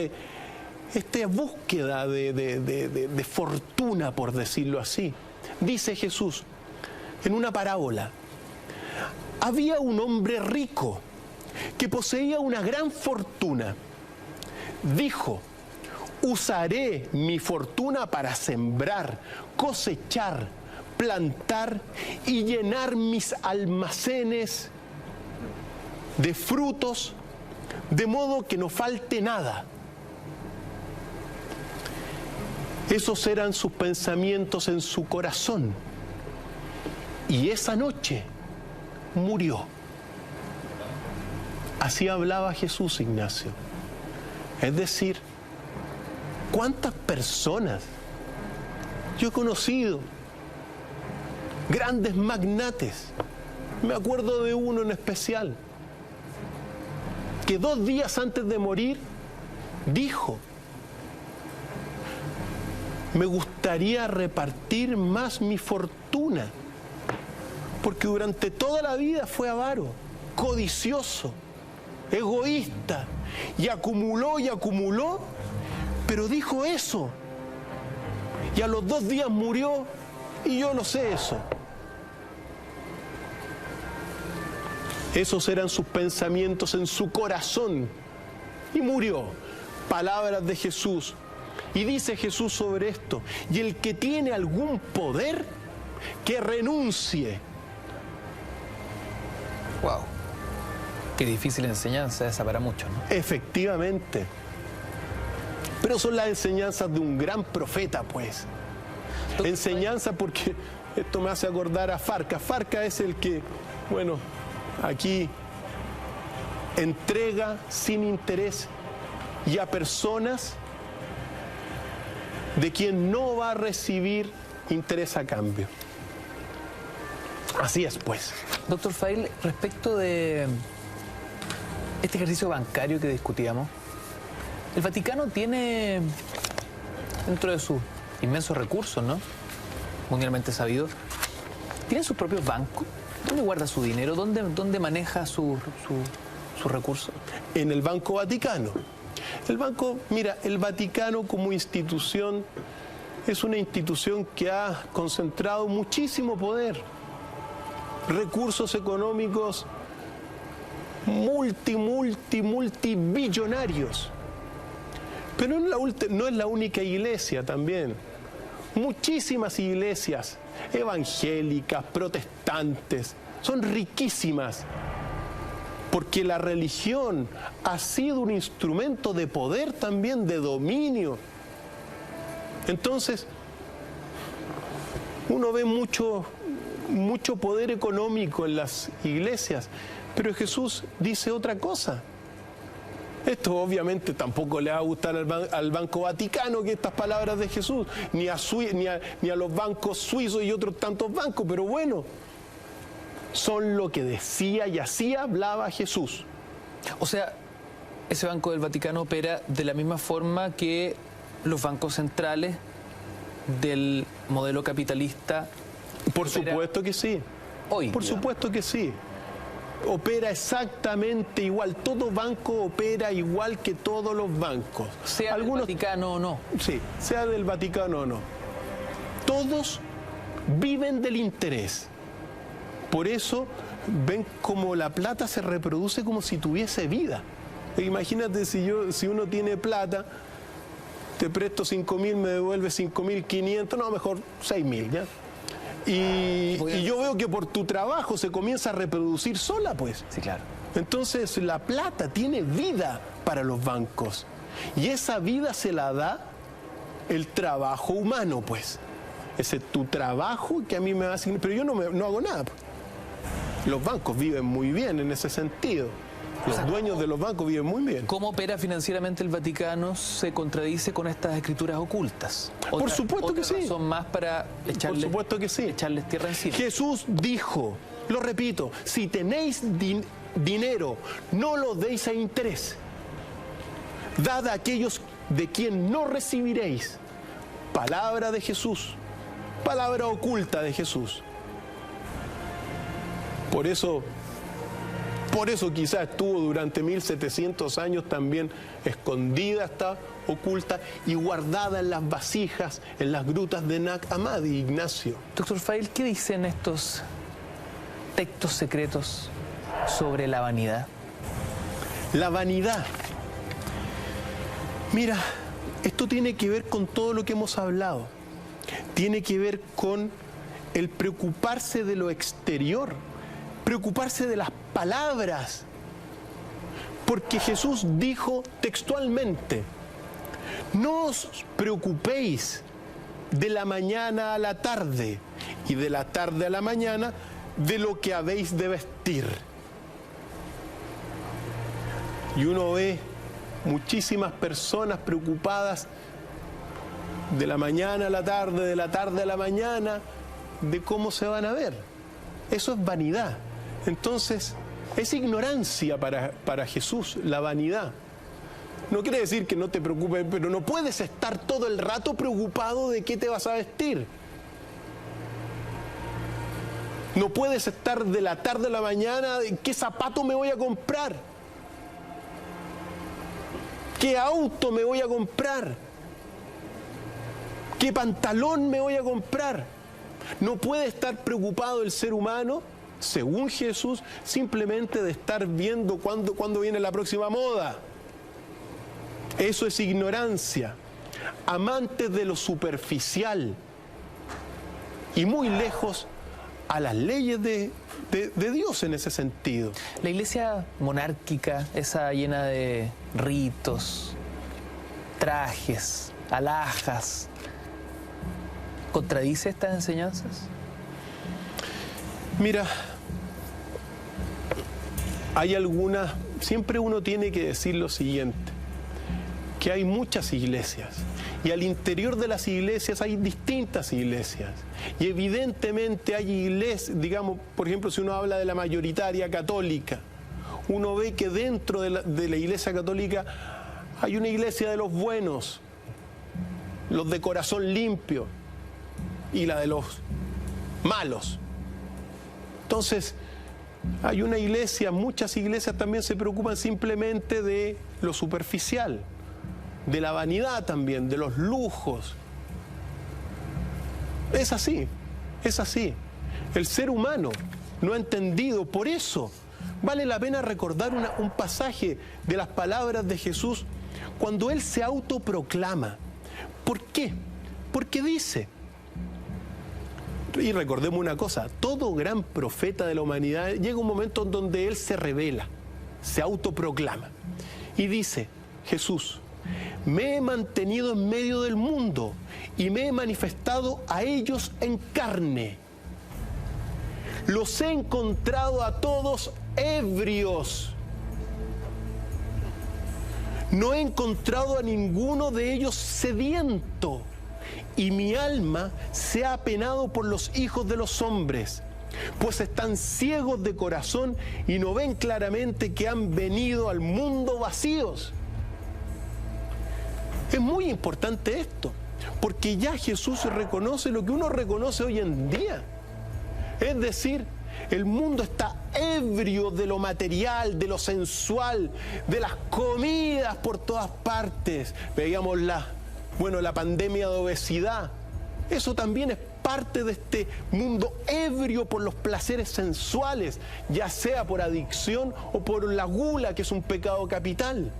búsqueda de fortuna, por decirlo así. Dice Jesús en una parábola, había un hombre rico que poseía una gran fortuna. Dijo, usaré mi fortuna para sembrar, cosechar, plantar y llenar mis almacenes de frutos, de modo que no falte nada. Esos eran sus pensamientos en su corazón. Y esa noche murió. Así hablaba Jesús, Ignacio. Es decir, ¿cuántas personas yo he conocido? Grandes magnates. Me acuerdo de uno en especial, que 2 días antes de morir dijo, me gustaría repartir más mi fortuna, porque durante toda la vida fue avaro, codicioso, egoísta, y acumuló, pero dijo eso, y a los 2 días murió, y yo no sé eso. Esos eran sus pensamientos en su corazón, y murió. Palabras de Jesús. Y dice Jesús sobre esto, y el que tiene algún poder, que renuncie.
Wow. Qué difícil enseñanza esa para muchos, ¿no?
Efectivamente. Pero son las enseñanzas de un gran profeta, pues. Enseñanza porque esto me hace acordar a Farca. Farca es el que, bueno, aquí entrega sin interés y a personas de quien no va a recibir interés a cambio. Así es, pues.
Dr. File, respecto de este ejercicio bancario que discutíamos, el Vaticano tiene, dentro de sus inmensos recursos, ¿no?, mundialmente sabidos, ¿tiene sus propios bancos? ¿Dónde guarda su dinero? ¿Dónde maneja sus recursos?
En el Banco Vaticano. El banco, mira, el Vaticano como institución es una institución que ha concentrado muchísimo poder, recursos económicos multibillonarios. Pero no es la única iglesia también. Muchísimas iglesias evangélicas, protestantes, son riquísimas, porque la religión ha sido un instrumento de poder también, de dominio. Entonces, uno ve mucho poder económico en las iglesias, pero Jesús dice otra cosa. Esto obviamente tampoco le va a gustar al Banco Vaticano, que estas palabras de Jesús, ni a los bancos suizos y otros tantos bancos, pero bueno, son lo que decía y así hablaba Jesús.
O sea, ese Banco del Vaticano opera de la misma forma que los bancos centrales del modelo capitalista.
Por supuesto que sí.
Hoy.
Por supuesto que sí. Opera exactamente igual. Todo banco opera igual que todos los bancos.
Sea del Vaticano o no.
Sí, sea del Vaticano o no. Todos viven del interés. Por eso ven como la plata se reproduce como si tuviese vida. Imagínate si uno tiene plata, te presto 5.000, me devuelve 5.500, no, mejor 6.000, ¿ya? Y yo veo que por tu trabajo se comienza a reproducir sola, pues.
Sí, claro.
Entonces la plata tiene vida para los bancos. Y esa vida se la da el trabajo humano, pues. Ese es tu trabajo que a mí me va a asignar. Pero yo no hago nada, pues. Los bancos viven muy bien en ese sentido. Los dueños de los bancos viven muy bien.
¿Cómo opera financieramente el Vaticano se contradice con estas escrituras ocultas?
Por supuesto que sí.
Son más para
Por supuesto que sí.
echarles tierra encima.
Jesús dijo, lo repito, si tenéis dinero, no lo deis a interés. Dad a aquellos de quien no recibiréis. Palabra de Jesús, palabra oculta de Jesús. Por eso quizás estuvo durante 1700 años también escondida, está oculta y guardada en las vasijas, en las grutas de Nag Hammadi, Ignacio.
Doctor Fail, ¿qué dicen estos textos secretos sobre la vanidad?
La vanidad. Mira, esto tiene que ver con todo lo que hemos hablado. Tiene que ver con el preocuparse de lo exterior, preocuparse de las palabras. Porque Jesús dijo textualmente, no os preocupéis de la mañana a la tarde y de la tarde a la mañana de lo que habéis de vestir. Y uno ve muchísimas personas preocupadas de la mañana a la tarde, de la tarde a la mañana, de cómo se van a ver. Eso es vanidad. Entonces, es ignorancia para Jesús, la vanidad. No quiere decir que no te preocupes, pero no puedes estar todo el rato preocupado de qué te vas a vestir. No puedes estar de la tarde a la mañana de qué zapato me voy a comprar, qué auto me voy a comprar, qué pantalón me voy a comprar. No puede estar preocupado el ser humano, según Jesús, simplemente de estar viendo cuándo viene la próxima moda. Eso es ignorancia. Amantes de lo superficial y muy lejos a las leyes de Dios en ese sentido.
La iglesia monárquica, esa llena de ritos, trajes, alhajas, ¿contradice estas enseñanzas?
Mira, hay algunas, siempre uno tiene que decir lo siguiente, que hay muchas iglesias y al interior de las iglesias hay distintas iglesias y evidentemente hay iglesias, digamos, por ejemplo, si uno habla de la mayoritaria católica, uno ve que dentro de la iglesia católica hay una iglesia de los buenos, los de corazón limpio, y la de los malos. Entonces, hay una iglesia, muchas iglesias también se preocupan simplemente de lo superficial, de la vanidad también, de los lujos. Es así, es así. El ser humano no ha entendido, por eso vale la pena recordar un pasaje de las palabras de Jesús cuando Él se autoproclama. ¿Por qué? Porque dice, y recordemos una cosa, todo gran profeta de la humanidad llega un momento en donde Él se revela, se autoproclama y dice, Jesús, me he mantenido en medio del mundo y me he manifestado a ellos en carne. Los he encontrado a todos ebrios. No he encontrado a ninguno de ellos sediento. Y mi alma se ha apenado por los hijos de los hombres, pues están ciegos de corazón y no ven claramente que han venido al mundo vacíos. Es muy importante esto, porque ya Jesús reconoce lo que uno reconoce hoy en día. Es decir, el mundo está ebrio de lo material, de lo sensual, de las comidas por todas partes. Veíamos la pandemia de obesidad. Eso también es parte de este mundo ebrio por los placeres sensuales, ya sea por adicción o por la gula, que es un pecado capital.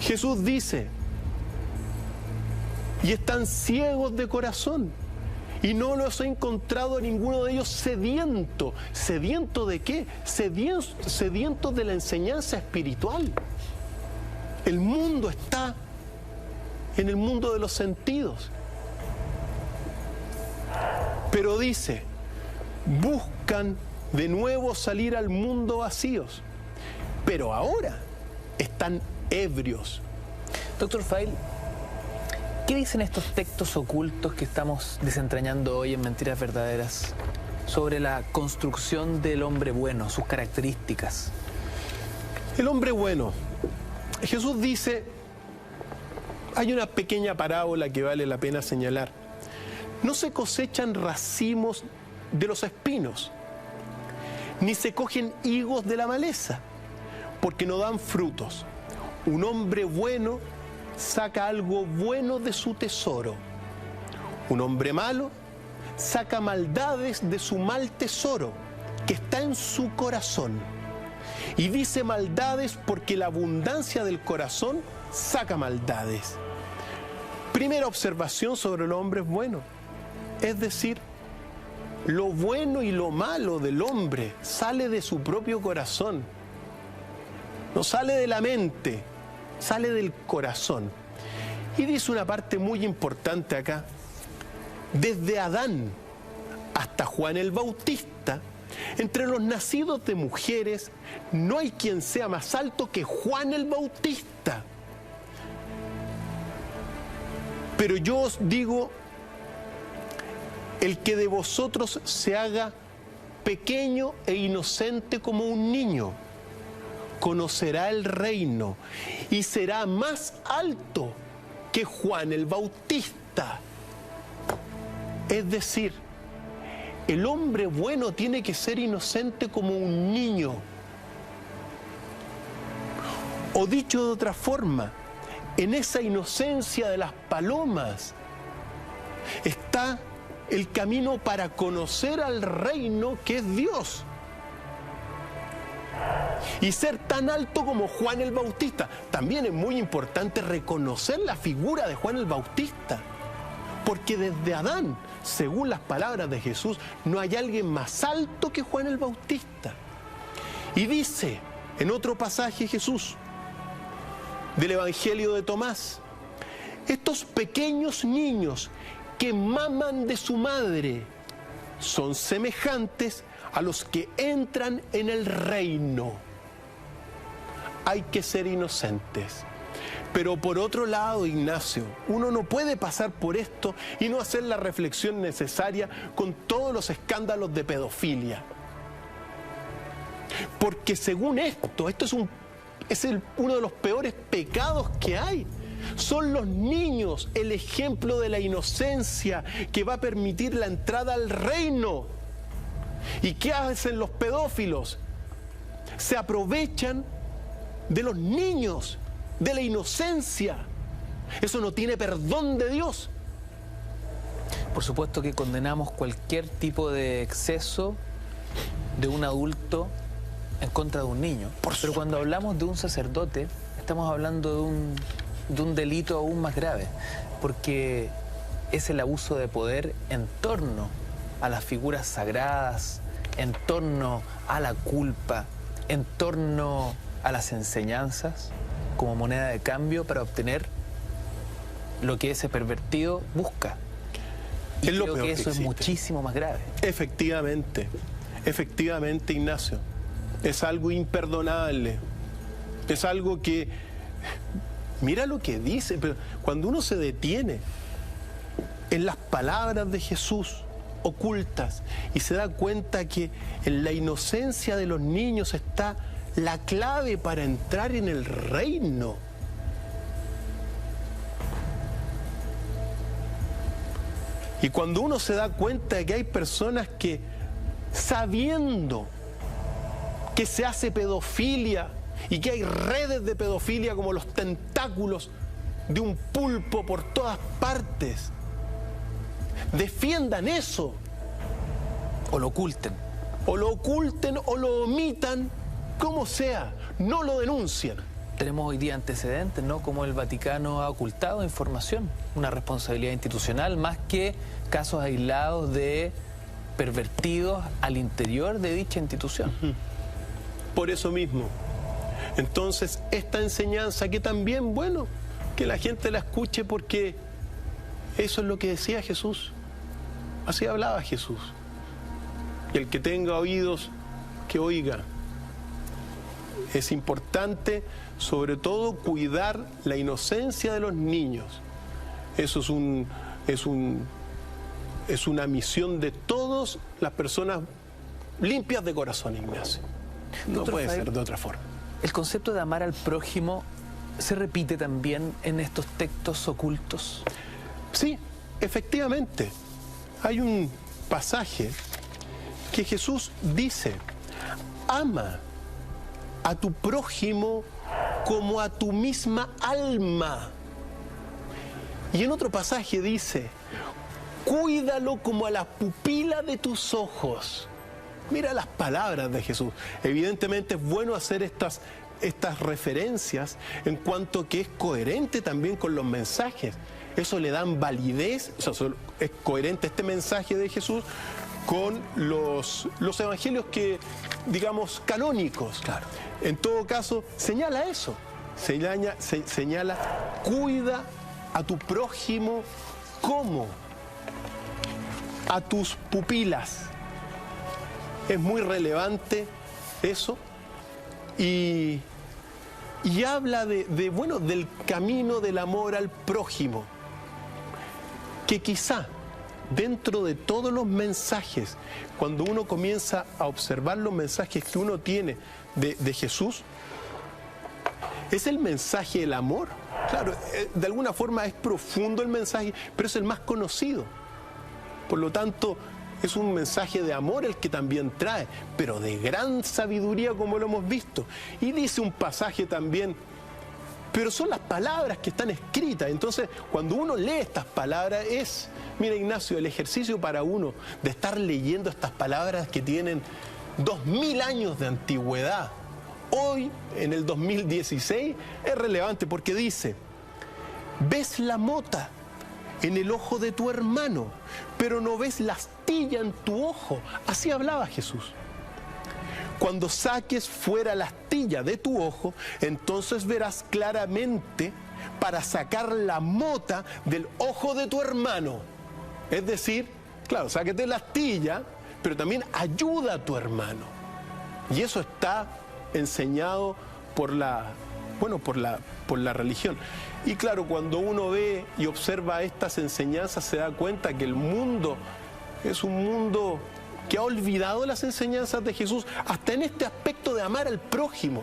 Jesús dice, y están ciegos de corazón, y no los he encontrado a ninguno de ellos sediento. ¿Sediento de qué? Sediento de la enseñanza espiritual. El mundo está en el mundo de los sentidos. Pero dice, buscan de nuevo salir al mundo vacíos. Pero ahora están ebrios.
Doctor Feil, ¿qué dicen estos textos ocultos que estamos desentrañando hoy en Mentiras Verdaderas sobre la construcción del hombre bueno, sus características?
El hombre bueno. Jesús dice, hay una pequeña parábola que vale la pena señalar. No se cosechan racimos de los espinos, ni se cogen higos de la maleza, porque no dan frutos. Un hombre bueno saca algo bueno de su tesoro. Un hombre malo saca maldades de su mal tesoro, que está en su corazón. Y dice maldades porque la abundancia del corazón saca maldades. Primera observación sobre el hombre bueno, es decir, lo bueno y lo malo del hombre sale de su propio corazón. No sale de la mente, sale del corazón. Y dice una parte muy importante acá. Desde Adán hasta Juan el Bautista, entre los nacidos de mujeres, no hay quien sea más alto que Juan el Bautista. Pero yo os digo, el que de vosotros se haga pequeño e inocente como un niño, conocerá el reino y será más alto que Juan el Bautista. Es decir, el hombre bueno tiene que ser inocente como un niño. O dicho de otra forma, en esa inocencia de las palomas está el camino para conocer al reino que es Dios. Y ser tan alto como Juan el Bautista. También es muy importante reconocer la figura de Juan el Bautista. Porque desde Adán, según las palabras de Jesús, no hay alguien más alto que Juan el Bautista. Y dice en otro pasaje Jesús, del Evangelio de Tomás, estos pequeños niños que maman de su madre son semejantes a los que entran en el reino. Hay que ser inocentes. Pero por otro lado, Ignacio, uno no puede pasar por esto y no hacer la reflexión necesaria con todos los escándalos de pedofilia. Porque según esto es uno de los peores pecados que hay. Son los niños el ejemplo de la inocencia que va a permitir la entrada al reino. ¿Y qué hacen los pedófilos? Se aprovechan de los niños, de la inocencia. Eso no tiene perdón de Dios.
Por supuesto que condenamos cualquier tipo de exceso de un adulto en contra de un niño. Pero cuando hablamos de un sacerdote, estamos hablando de un delito aún más grave, porque es el abuso de poder en torno a las figuras sagradas, en torno a la culpa, en torno a las enseñanzas, como moneda de cambio para obtener lo que ese pervertido busca. Y creo que eso es muchísimo más grave.
Efectivamente, Ignacio. Es algo imperdonable. Es algo que... Mira lo que dice, pero cuando uno se detiene en las palabras de Jesús ocultas y se da cuenta que en la inocencia de los niños está la clave para entrar en el reino. Y cuando uno se da cuenta de que hay personas que, sabiendo que se hace pedofilia y que hay redes de pedofilia como los tentáculos de un pulpo por todas partes, defiendan eso.
O lo oculten.
O lo oculten o lo omitan, como sea, no lo denuncian.
Tenemos hoy día antecedentes, ¿no? Como el Vaticano ha ocultado información, una responsabilidad institucional, más que casos aislados de pervertidos al interior de dicha institución.
Por eso mismo. Entonces, esta enseñanza que también, bueno, que la gente la escuche porque eso es lo que decía Jesús. Así hablaba Jesús. Y el que tenga oídos, que oiga, es importante sobre todo cuidar la inocencia de los niños. Eso es una misión de todas las personas limpias de corazón, Ignacio. No
Doctor
puede
Rafael,
ser de otra forma.
¿El concepto de amar al prójimo se repite también en estos textos ocultos?
Sí, efectivamente. Hay un pasaje que Jesús dice: ama a tu prójimo como a tu misma alma. Y en otro pasaje dice: cuídalo como a la pupila de tus ojos. Mira las palabras de Jesús. Evidentemente es bueno hacer estas referencias en cuanto que es coherente también con los mensajes. Eso le dan validez, o sea, es coherente este mensaje de Jesús con los evangelios que, digamos, canónicos.
Claro.
En todo caso, señala eso. Señala, cuida a tu prójimo como a tus pupilas. Es muy relevante eso y habla del camino del amor al prójimo, que quizá dentro de todos los mensajes, cuando uno comienza a observar los mensajes que uno tiene de Jesús, es el mensaje del amor. Claro, de alguna forma es profundo el mensaje, pero es el más conocido. Por lo tanto, es un mensaje de amor el que también trae, pero de gran sabiduría, como lo hemos visto. Y dice un pasaje también, pero son las palabras que están escritas. Entonces, cuando uno lee estas palabras mira, Ignacio, el ejercicio para uno de estar leyendo estas palabras que tienen 2000 años de antigüedad, hoy, en el 2016, es relevante porque dice: ves la mota en el ojo de tu hermano, pero no ves la astilla en tu ojo. Así hablaba Jesús. Cuando saques fuera la astilla de tu ojo, entonces verás claramente para sacar la mota del ojo de tu hermano. Es decir, claro, sáquete la astilla, pero también ayuda a tu hermano. Y eso está enseñado por la religión. Y claro, cuando uno ve y observa estas enseñanzas, se da cuenta que el mundo es un mundo que ha olvidado las enseñanzas de Jesús, hasta en este aspecto de amar al prójimo.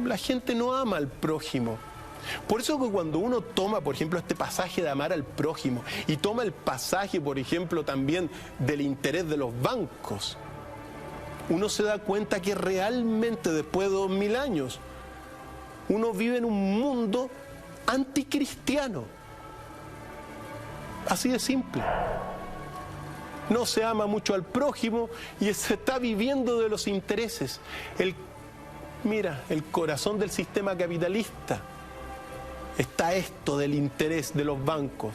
La gente no ama al prójimo. Por eso que cuando uno toma, por ejemplo, este pasaje de amar al prójimo y toma el pasaje, por ejemplo, también del interés de los bancos, uno se da cuenta que realmente después de 2000 años uno vive en un mundo anticristiano. Así de simple. No se ama mucho al prójimo y se está viviendo de los intereses. El corazón del sistema capitalista está esto del interés de los bancos.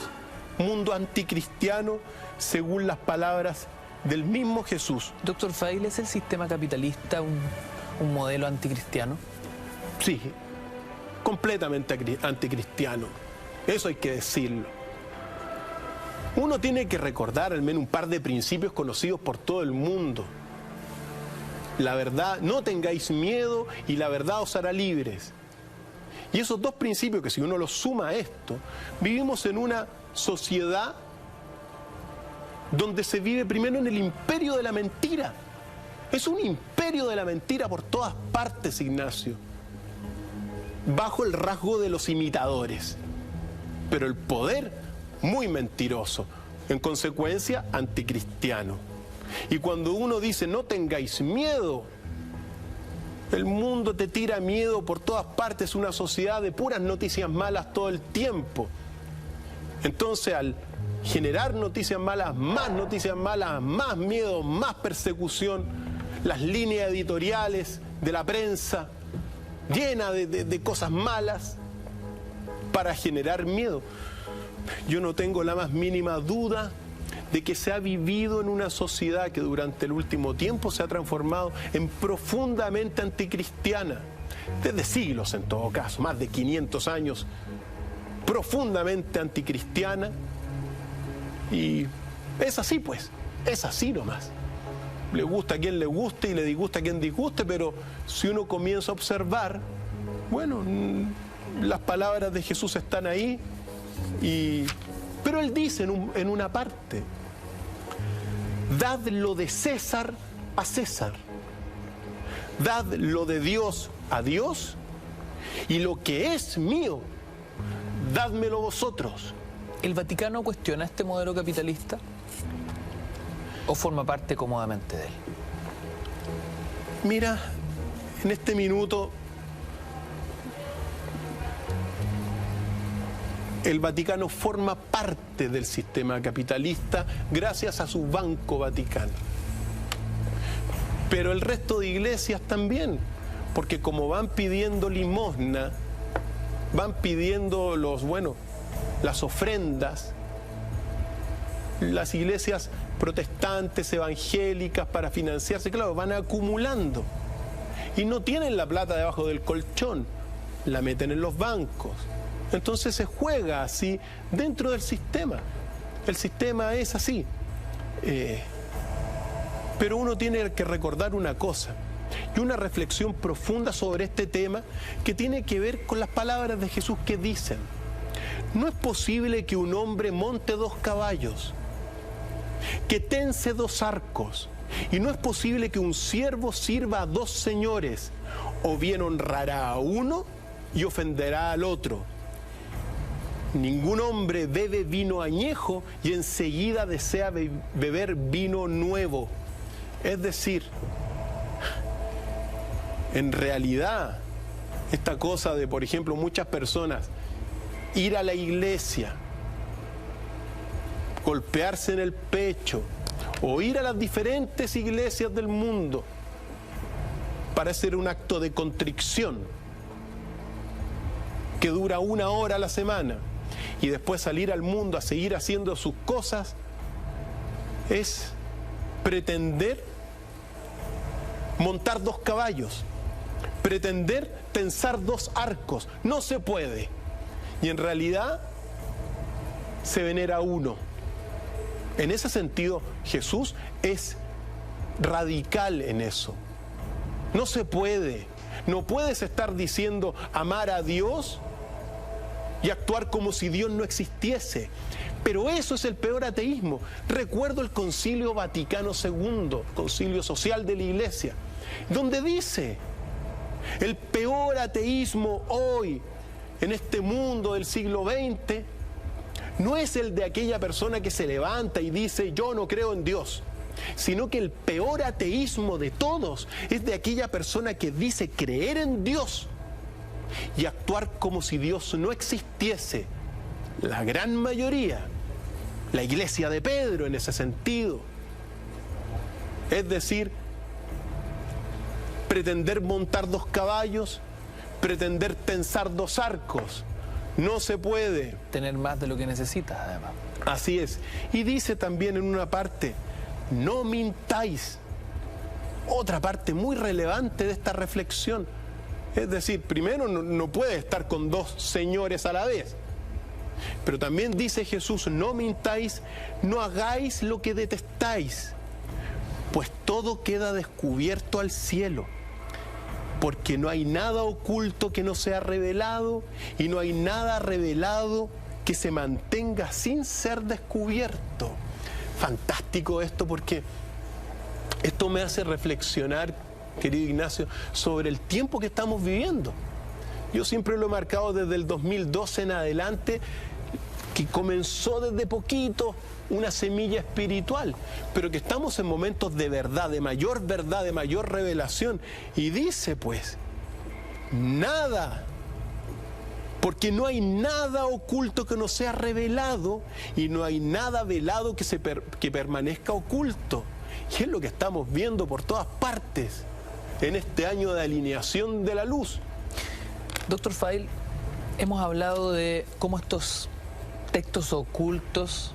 Mundo anticristiano, según las palabras del mismo Jesús.
Doctor Fraile, ¿es el sistema capitalista un modelo anticristiano?
Sí, completamente anticristiano. Eso hay que decirlo. Uno tiene que recordar al menos un par de principios conocidos por todo el mundo. La verdad, no tengáis miedo y la verdad os hará libres. Y esos dos principios, que si uno los suma a esto, vivimos en una sociedad donde se vive primero en el imperio de la mentira. Es un imperio de la mentira por todas partes, Ignacio, bajo el rasgo de los imitadores. Pero el poder, muy mentiroso, en consecuencia, anticristiano. Y cuando uno dice no tengáis miedo, el mundo te tira miedo por todas partes, una sociedad de puras noticias malas todo el tiempo. Entonces, al generar noticias malas, más miedo, más persecución, las líneas editoriales de la prensa llenas de cosas malas para generar miedo. Yo no tengo la más mínima duda de que se ha vivido en una sociedad que durante el último tiempo se ha transformado en profundamente anticristiana, desde siglos en todo caso, más de 500 años, profundamente anticristiana, y es así pues, es así nomás. le gusta a quien le guste y le disgusta a quien disguste, pero si uno comienza a observar, bueno, las palabras de Jesús están ahí, pero Él dice en una parte, dad lo de César a César, dad lo de Dios a Dios, y lo que es mío, dádmelo vosotros.
¿El Vaticano cuestiona este modelo capitalista o forma parte cómodamente de él?
Mira, en este minuto el Vaticano forma parte del sistema capitalista gracias a su Banco Vaticano. Pero el resto de iglesias también, porque como van pidiendo limosna, van pidiendo las ofrendas, las iglesias protestantes, evangélicas, para financiarse, claro, van acumulando. Y no tienen la plata debajo del colchón, la meten en los bancos. Entonces se juega así dentro del sistema. El sistema es así. Pero uno tiene que recordar una cosa, y una reflexión profunda sobre este tema que tiene que ver con las palabras de Jesús que dicen: no es posible que un hombre monte 2 caballos, que tense 2 arcos, y no es posible que un siervo sirva a 2 señores, o bien honrará a uno y ofenderá al otro. Ningún hombre bebe vino añejo y enseguida desea beber vino nuevo. Es decir, en realidad, esta cosa de, por ejemplo, muchas personas ir a la iglesia, golpearse en el pecho, o ir a las diferentes iglesias del mundo para hacer un acto de contrición que dura 1 hora a la semana y después salir al mundo a seguir haciendo sus cosas, es pretender montar 2 caballos, pretender tensar 2 arcos. No se puede. Y en realidad se venera uno. En ese sentido, Jesús es radical en eso. No se puede. No puedes estar diciendo amar a Dios y actuar como si Dios no existiese. Pero eso es el peor ateísmo. Recuerdo el Concilio Vaticano II, Concilio Social de la Iglesia, donde dice: el peor ateísmo hoy, en este mundo del siglo XX, no es el de aquella persona que se levanta y dice yo no creo en Dios, sino que el peor ateísmo de todos es de aquella persona que dice creer en Dios y actuar como si Dios no existiese. La gran mayoría, la iglesia de Pedro en ese sentido, es decir, pretender montar 2 caballos, pretender tensar 2 arcos. No se puede.
Tener más de lo que necesitas, además.
Así es. Y dice también en una parte: no mintáis. Otra parte muy relevante de esta reflexión. Es decir, primero no puede estar con 2 señores a la vez. Pero también dice Jesús: no mintáis, no hagáis lo que detestáis, pues todo queda descubierto al cielo. Porque no hay nada oculto que no sea revelado, y no hay nada revelado que se mantenga sin ser descubierto. Fantástico esto, porque esto me hace reflexionar, querido Ignacio, sobre el tiempo que estamos viviendo. Yo siempre lo he marcado desde el 2012 en adelante, que comenzó desde poquito una semilla espiritual, pero que estamos en momentos de verdad, de mayor revelación. Y dice pues, nada, porque no hay nada oculto que no sea revelado, y no hay nada velado que permanezca oculto. Y es lo que estamos viendo por todas partes en este año de alineación de la luz.
Doctor File, hemos hablado de cómo estos textos ocultos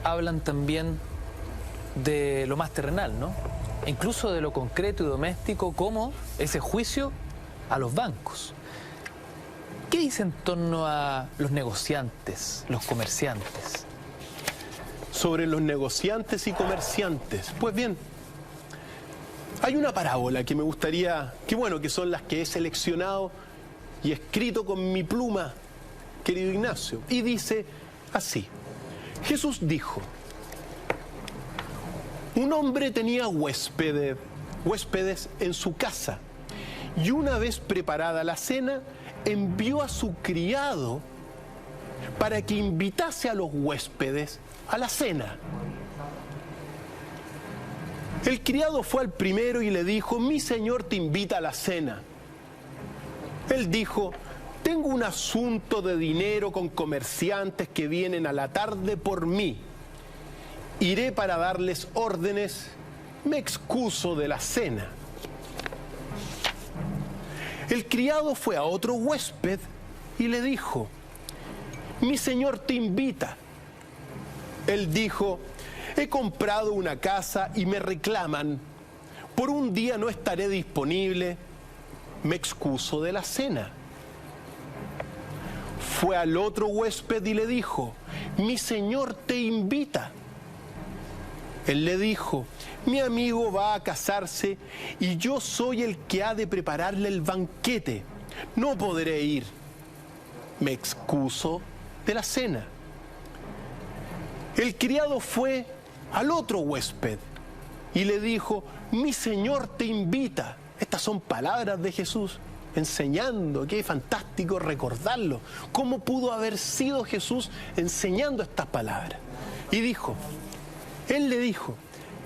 hablan también de lo más terrenal, ¿no? Incluso de lo concreto y doméstico, como ese juicio a los bancos. ¿Qué dice en torno a los negociantes, los comerciantes?
Sobre los negociantes y comerciantes. Pues bien, Hay una parábola que me gustaría, que son las que he seleccionado y escrito con mi pluma, querido Ignacio, y dice así: Jesús dijo, un hombre tenía huéspedes en su casa, y una vez preparada la cena, envió a su criado para que invitase a los huéspedes a la cena. El criado fue al primero y le dijo, mi señor te invita a la cena. Él dijo, tengo un asunto de dinero con comerciantes que vienen a la tarde por mí. Iré para darles órdenes, me excuso de la cena. El criado fue a otro huésped y le dijo, mi señor te invita. Él dijo, he comprado una casa y me reclaman, por un día no estaré disponible, me excuso de la cena. Fue al otro huésped y le dijo, mi señor te invita. Él le dijo, mi amigo va a casarse y yo soy el que ha de prepararle el banquete, no podré ir, me excuso de la cena. El criado fue al otro huésped y le dijo, mi señor te invita. Estas son palabras de Jesús enseñando, qué fantástico recordarlo. ¿Cómo pudo haber sido Jesús enseñando estas palabras? Y dijo, él le dijo,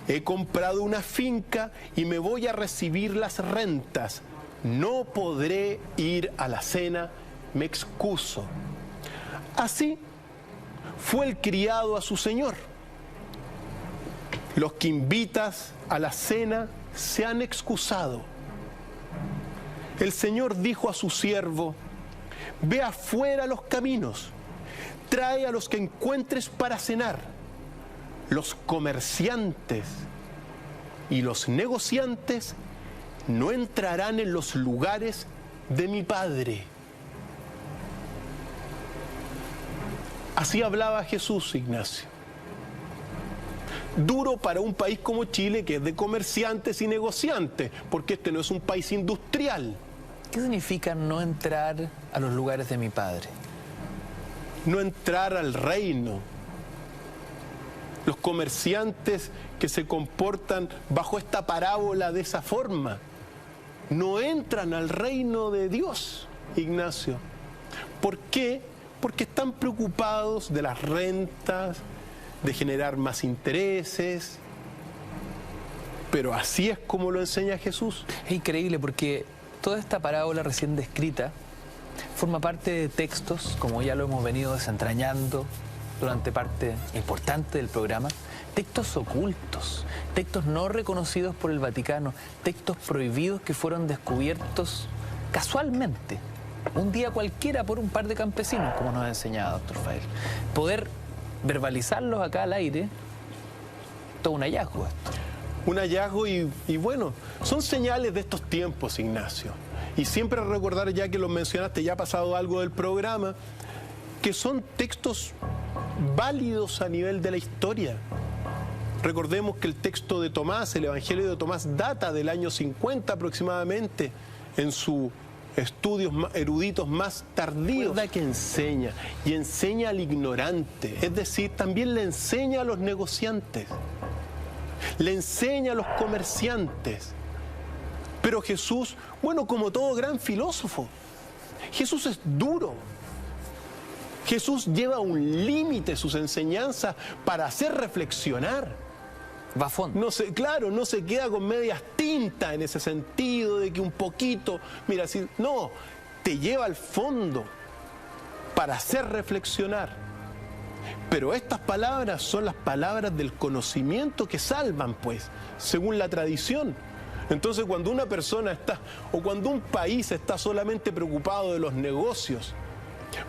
he comprado una finca y me voy a recibir las rentas. No podré ir a la cena, me excuso. Así fue el criado a su señor. Los que invitas a la cena se han excusado. El Señor dijo a su siervo, ve afuera a los caminos, trae a los que encuentres para cenar. Los comerciantes y los negociantes no entrarán en los lugares de mi Padre. Así hablaba Jesús, Ignacio. Duro para un país como Chile, que es de comerciantes y negociantes, porque este no es un país industrial.
¿Qué significa no entrar a los lugares de mi Padre?
No entrar al reino. Los comerciantes que se comportan bajo esta parábola de esa forma no entran al reino de Dios, Ignacio. ¿Por qué? Porque están preocupados de las rentas, de generar más intereses. Pero así es como lo enseña Jesús.
Es increíble porque toda esta parábola recién descrita forma parte de textos, como ya lo hemos venido desentrañando durante parte importante del programa, textos ocultos, textos no reconocidos por el Vaticano, textos prohibidos que fueron descubiertos casualmente, un día cualquiera por un par de campesinos, como nos ha enseñado doctor Fael. Poder verbalizarlos acá al aire, todo un hallazgo esto.
Un hallazgo y bueno, son señales de estos tiempos, Ignacio. Y siempre recordar, ya que lo mencionaste, ya ha pasado algo del programa, que son textos válidos a nivel de la historia. Recordemos que el texto de Tomás, el Evangelio de Tomás, data del año 50 aproximadamente, en sus estudios eruditos más tardíos. Recuerda que enseña, y enseña al ignorante, es decir, también le enseña a los negociantes, le enseña a los comerciantes. Pero Jesús, bueno, como todo gran filósofo, Jesús es duro. Jesús lleva a un límite sus enseñanzas para hacer reflexionar.
Va a fondo.
No se queda con medias tintas en ese sentido de que un poquito, mira, si, no, te lleva al fondo para hacer reflexionar. Pero estas palabras son las palabras del conocimiento que salvan, pues, según la tradición. Entonces, cuando una persona está, o cuando un país está solamente preocupado de los negocios,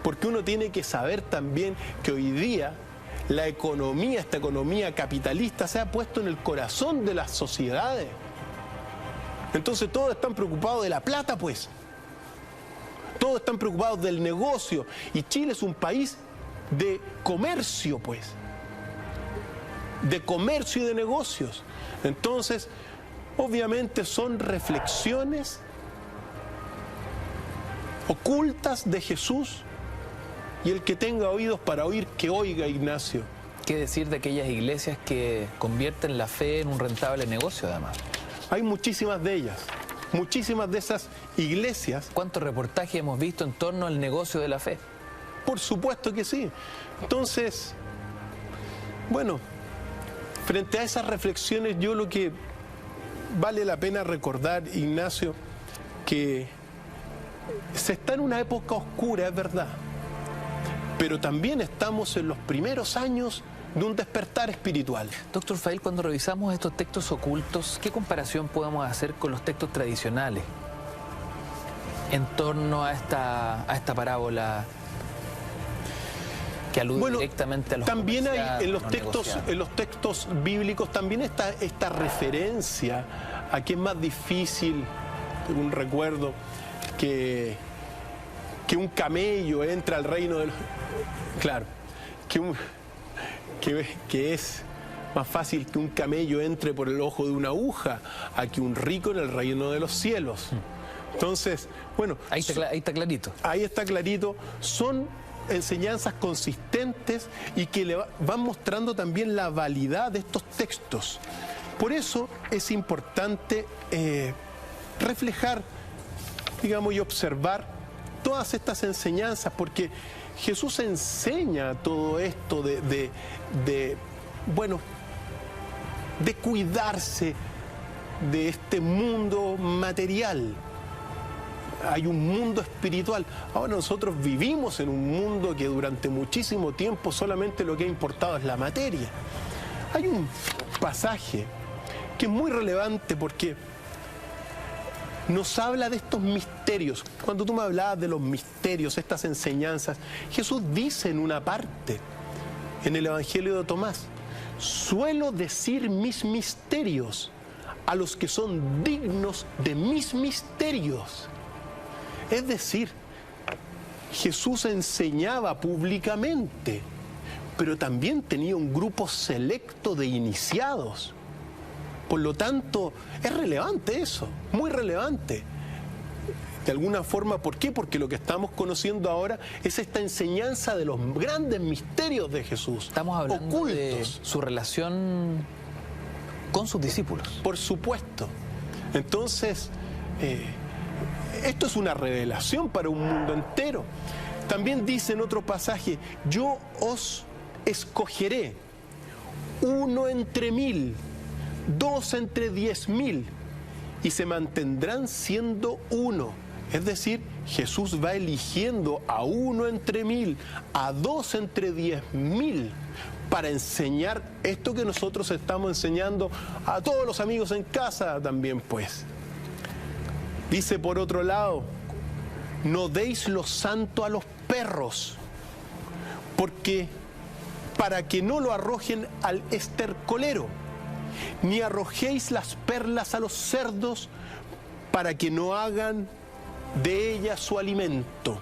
porque uno tiene que saber también que hoy día la economía, esta economía capitalista, se ha puesto en el corazón de las sociedades. Entonces todos están preocupados de la plata, pues. Todos están preocupados del negocio. Y Chile es un país de comercio, pues. De comercio y de negocios. Entonces, obviamente son reflexiones ocultas de Jesús, y el que tenga oídos para oír, que oiga, Ignacio.
¿Qué decir de aquellas iglesias que convierten la fe en un rentable negocio, además?
Hay muchísimas de ellas, muchísimas de esas iglesias.
¿Cuántos reportajes hemos visto en torno al negocio de la fe?
Por supuesto que sí. Entonces, bueno, frente a esas reflexiones, yo lo que vale la pena recordar, Ignacio, que se está en una época oscura, es verdad, pero también estamos en los primeros años de un despertar espiritual.
Doctor Fail, cuando revisamos estos textos ocultos, ¿qué comparación podemos hacer con los textos tradicionales en torno a esta parábola que alude directamente a los
también hay en los
negociados?
los textos bíblicos también está esta referencia a que es más difícil, según recuerdo, que un camello entre al reino de los... Claro, que es más fácil que un camello entre por el ojo de una aguja a que un rico en el reino de los cielos. Entonces, bueno...
Ahí está clarito.
Ahí está clarito. Son enseñanzas consistentes y que le van mostrando también la validad de estos textos. Por eso es importante reflejar, digamos, y observar todas estas enseñanzas, porque Jesús enseña todo esto de cuidarse de este mundo material. Hay un mundo espiritual. Ahora nosotros vivimos en un mundo que durante muchísimo tiempo solamente lo que ha importado es la materia. Hay un pasaje que es muy relevante porque nos habla de estos misterios. Cuando tú me hablabas de los misterios, estas enseñanzas, Jesús dice en una parte, en el Evangelio de Tomás, suelo decir mis misterios a los que son dignos de mis misterios. Es decir, Jesús enseñaba públicamente, pero también tenía un grupo selecto de iniciados. Por lo tanto, es relevante eso, muy relevante. De alguna forma, ¿por qué? Porque lo que estamos conociendo ahora es esta enseñanza de los grandes misterios de Jesús.
Estamos hablando
ocultos,
de su relación con sus discípulos.
Por supuesto. Entonces, esto es una revelación para un mundo entero. También dice en otro pasaje, yo os escogeré, 1 entre 1000, 2 entre 10.000, y se mantendrán siendo uno. Es decir, Jesús va eligiendo a 1 entre 1000, a 2 entre 10.000, para enseñar esto que nosotros estamos enseñando a todos los amigos en casa también, pues. Dice por otro lado, no deis lo santo a los perros, porque para que no lo arrojen al estercolero, ni arrojéis las perlas a los cerdos, para que no hagan de ellas su alimento.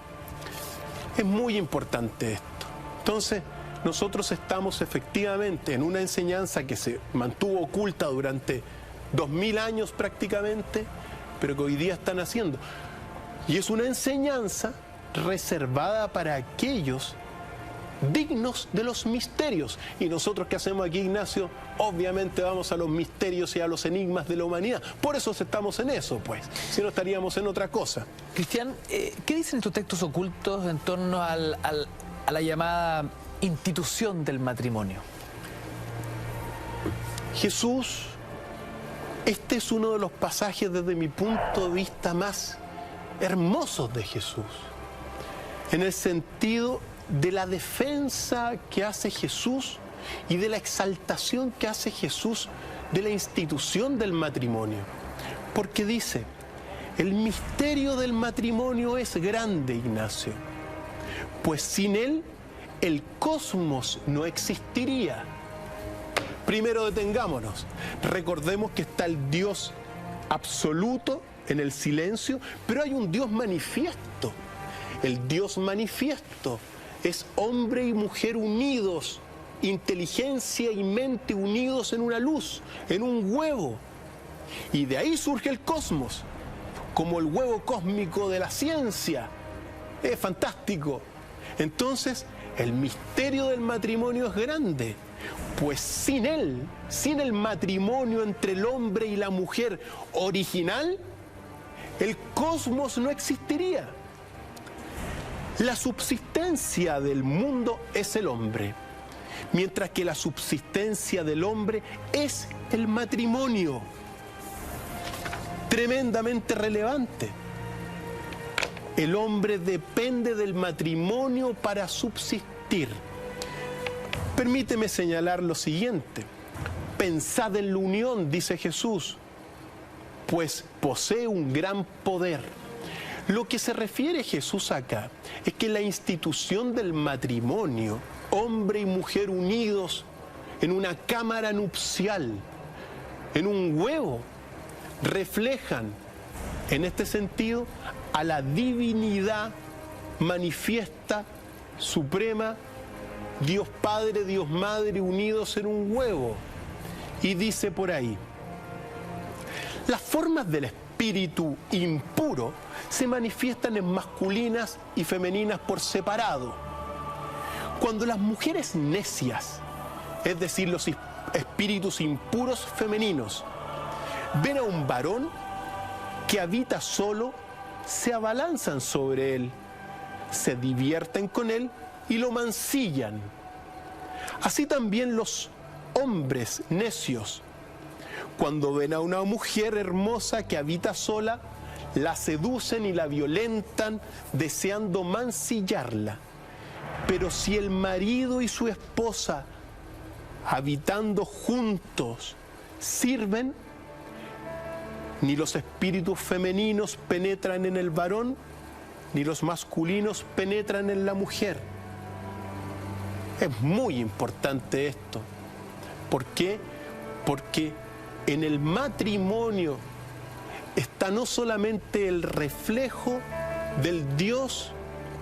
Es muy importante esto. Entonces, nosotros estamos efectivamente en una enseñanza que se mantuvo oculta durante 2000 años prácticamente, pero que hoy día están haciendo. Y es una enseñanza reservada para aquellos dignos de los misterios. Y nosotros, ¿qué hacemos aquí, Ignacio? Obviamente vamos a los misterios y a los enigmas de la humanidad. Por eso estamos en eso, pues. Si no, estaríamos en otra cosa.
Cristian, ¿qué dicen estos textos ocultos en torno a la llamada institución del matrimonio?
Jesús, este es uno de los pasajes desde mi punto de vista más hermosos de Jesús, en el sentido de la defensa que hace Jesús y de la exaltación que hace Jesús de la institución del matrimonio. Porque dice, el misterio del matrimonio es grande, Ignacio, pues sin él el cosmos no existiría. Primero detengámonos, recordemos que está el Dios absoluto en el silencio, pero hay un Dios manifiesto. El Dios manifiesto es hombre y mujer unidos, inteligencia y mente unidos en una luz, en un huevo. Y de ahí surge el cosmos, como el huevo cósmico de la ciencia. Es fantástico. Entonces, el misterio del matrimonio es grande, pues sin él, sin el matrimonio entre el hombre y la mujer original, el cosmos no existiría. La subsistencia del mundo es el hombre, mientras que la subsistencia del hombre es el matrimonio. Tremendamente relevante. El hombre depende del matrimonio para subsistir. Permíteme señalar lo siguiente. Pensad en la unión, dice Jesús, pues posee un gran poder. Lo que se refiere Jesús acá es que la institución del matrimonio, hombre y mujer unidos en una cámara nupcial, en un huevo, reflejan en este sentido a la divinidad manifiesta, suprema, Dios Padre, Dios Madre unidos en un huevo. Y dice por ahí, las formas del espíritu impuro se manifiestan en masculinas y femeninas por separado. Cuando las mujeres necias, es decir, los espíritus impuros femeninos, ven a un varón que habita solo, se abalanzan sobre él, se divierten con él y lo mancillan. Así también los hombres necios, cuando ven a una mujer hermosa que habita sola, la seducen y la violentan, deseando mancillarla. Pero si el marido y su esposa, habitando juntos, sirven, ni los espíritus femeninos penetran en el varón, ni los masculinos penetran en la mujer. Es muy importante esto. ¿Por qué? Porque en el matrimonio está no solamente el reflejo del Dios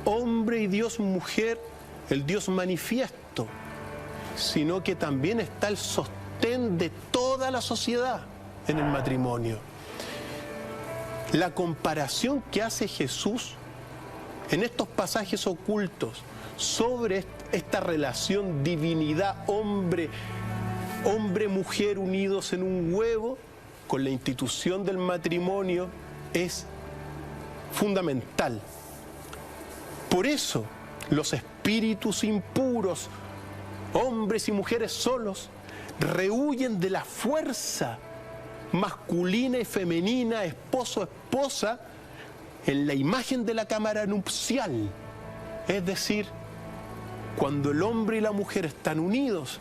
hombre y Dios mujer, el Dios manifiesto, sino que también está el sostén de toda la sociedad en el matrimonio. La comparación que hace Jesús en estos pasajes ocultos sobre esta relación divinidad-hombre, hombre-mujer unidos en un huevo, con la institución del matrimonio, es fundamental. Por eso, los espíritus impuros, hombres y mujeres solos, rehuyen de la fuerza masculina y femenina, esposo-esposa, en la imagen de la cámara nupcial. Es decir, cuando el hombre y la mujer están unidos,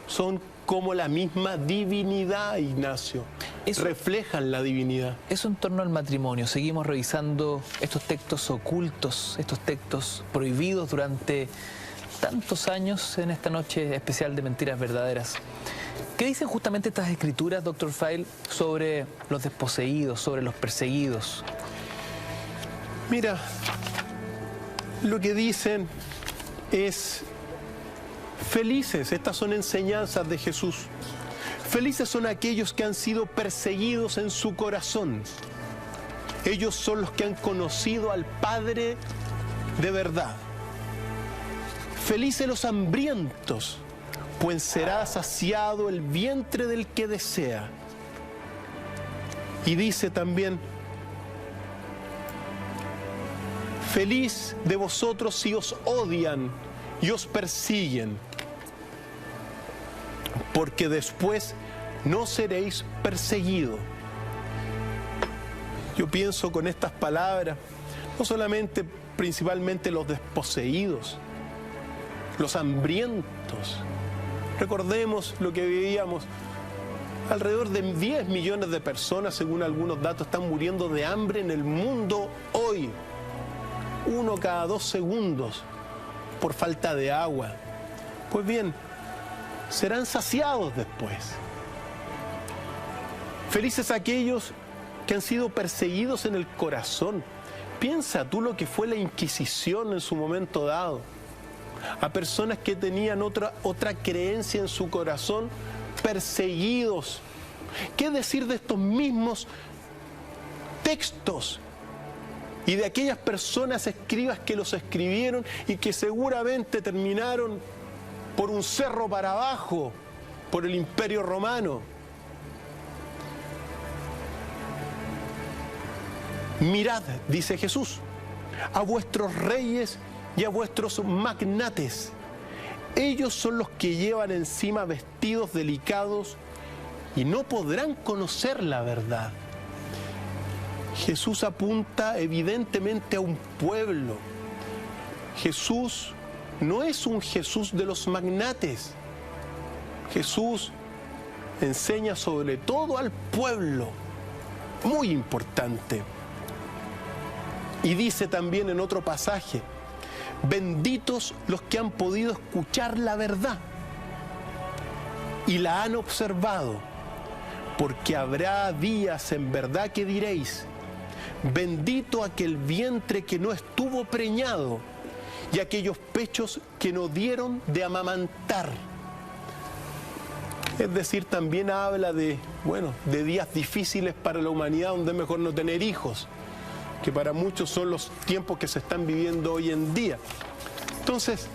son como la misma divinidad, Ignacio. Reflejan la divinidad.
Eso en torno al matrimonio. Seguimos revisando estos textos ocultos, estos textos prohibidos durante tantos años en esta noche especial de Mentiras Verdaderas. ¿Qué dicen justamente estas escrituras, Dr. Feil, sobre los desposeídos, sobre los perseguidos?
Mira, lo que dicen es: felices, estas son enseñanzas de Jesús. Felices son aquellos que han sido perseguidos en su corazón. Ellos son los que han conocido al Padre de verdad. Felices los hambrientos, pues será saciado el vientre del que desea. Y dice también: feliz de vosotros si os odian y os persiguen, porque después no seréis perseguidos. Yo pienso con estas palabras, no solamente, principalmente los desposeídos, los hambrientos. Recordemos lo que vivíamos. Alrededor de 10 millones de personas, según algunos datos, están muriendo de hambre en el mundo hoy. 1 cada 2 segundos por falta de agua. Pues bien, serán saciados después. Felices aquellos que han sido perseguidos en el corazón. Piensa tú lo que fue la Inquisición en su momento dado. A personas que tenían otra creencia en su corazón, perseguidos ¿Qué decir de estos mismos textos y de aquellas personas escribas que los escribieron y que seguramente terminaron por un cerro para abajo, por el Imperio Romano? Mirad, dice Jesús, a vuestros reyes y a vuestros magnates. Ellos son los que llevan encima vestidos delicados y no podrán conocer la verdad. Jesús apunta evidentemente a un pueblo. Jesús no es un Jesús de los magnates. Jesús enseña sobre todo al pueblo. Muy importante. Y dice también en otro pasaje, benditos los que han podido escuchar la verdad y la han observado, porque habrá días en verdad que diréis, bendito aquel vientre que no estuvo preñado y aquellos pechos que no dieron de amamantar. Es decir, también habla de días difíciles para la humanidad donde es mejor no tener hijos, que para muchos son los tiempos que se están viviendo hoy en día. Entonces,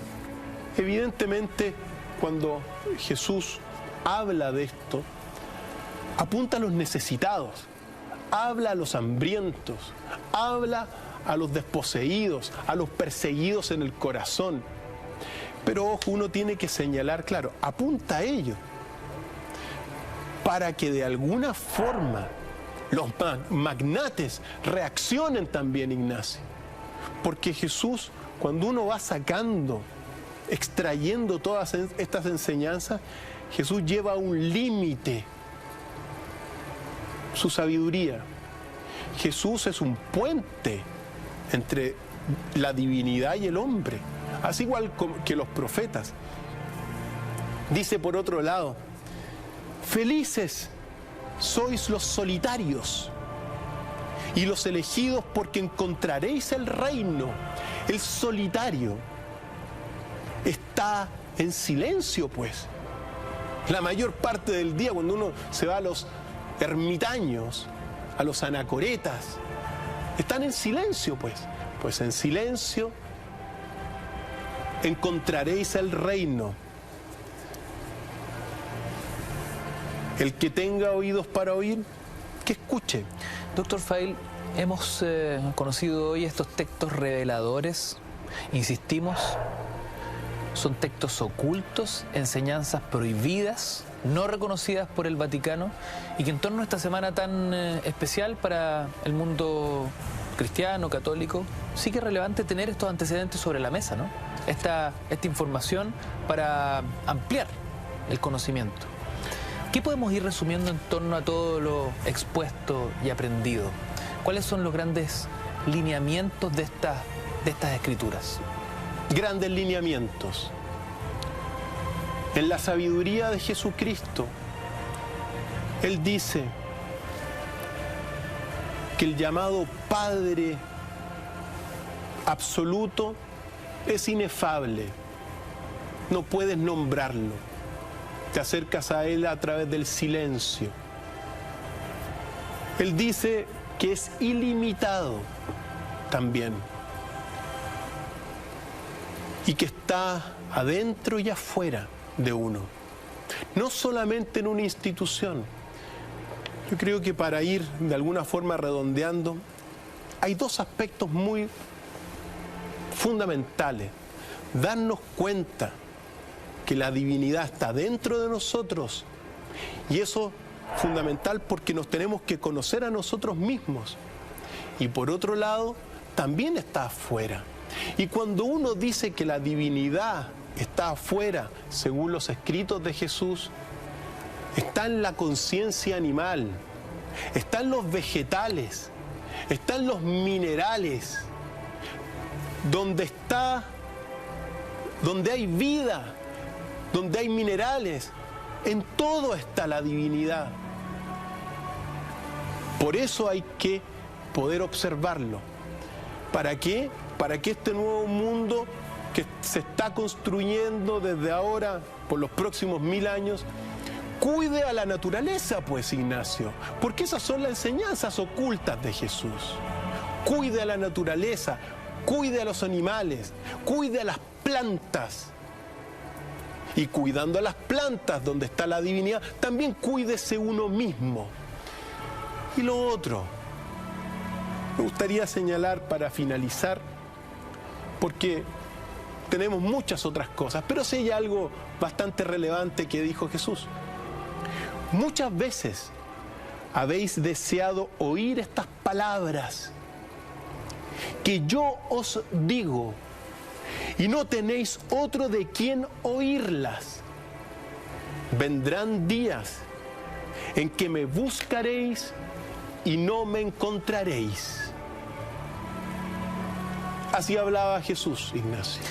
evidentemente, cuando Jesús habla de esto, apunta a los necesitados, habla a los hambrientos, habla a los desposeídos, a los perseguidos en el corazón. Pero ojo, uno tiene que señalar, claro, apunta a ellos, para que de alguna forma los magnates reaccionen también, Ignacio. Porque Jesús, cuando uno va sacando, extrayendo todas estas enseñanzas, Jesús lleva a un límite su sabiduría. Jesús es un puente entre la divinidad y el hombre, así igual que los profetas. Dice por otro lado, felices sois los solitarios y los elegidos porque encontraréis el reino. El solitario está en silencio, pues. La mayor parte del día, cuando uno se va a los ermitaños, a los anacoretas, están en silencio, pues. Pues en silencio encontraréis el reino. El que tenga oídos para oír, que escuche.
Doctor Fail, hemos conocido hoy estos textos reveladores. Insistimos, son textos ocultos, enseñanzas prohibidas, no reconocidas por el Vaticano, y que en torno a esta semana tan especial para el mundo cristiano, católico, sí que es relevante tener estos antecedentes sobre la mesa, ¿no? Esta información para ampliar el conocimiento. ¿Qué podemos ir resumiendo en torno a todo lo expuesto y aprendido? ¿Cuáles son los grandes lineamientos de estas escrituras?
Grandes lineamientos. En la sabiduría de Jesucristo, Él dice que el llamado Padre absoluto es inefable. No puedes nombrarlo. Te acercas a Él a través del silencio. Él dice que es ilimitado también y que está adentro y afuera de uno, no solamente en una institución. Yo creo que para ir de alguna forma redondeando, hay dos aspectos muy fundamentales. Darnos cuenta que la divinidad está dentro de nosotros, y eso es fundamental porque nos tenemos que conocer a nosotros mismos, y por otro lado también está afuera. Y cuando uno dice que la divinidad está afuera, según los escritos de Jesús, está en la conciencia animal, está en los vegetales, está en los minerales, donde hay vida, donde hay minerales, en todo está la divinidad. Por eso hay que poder observarlo. ¿Para qué? Para que este nuevo mundo que se está construyendo desde ahora, por los próximos 1000 años, Cuide a la naturaleza, pues, Ignacio, porque esas son las enseñanzas ocultas de Jesús. Cuide a la naturaleza, cuide a los animales, cuide a las plantas. Y cuidando a las plantas donde está la divinidad, también cuídese uno mismo. Y lo otro, me gustaría señalar para finalizar, porque tenemos muchas otras cosas, pero sí hay algo bastante relevante que dijo Jesús. Muchas veces habéis deseado oír estas palabras que yo os digo, y no tenéis otro de quien oírlas. Vendrán días en que me buscaréis y no me encontraréis. Así hablaba Jesús, Ignacio.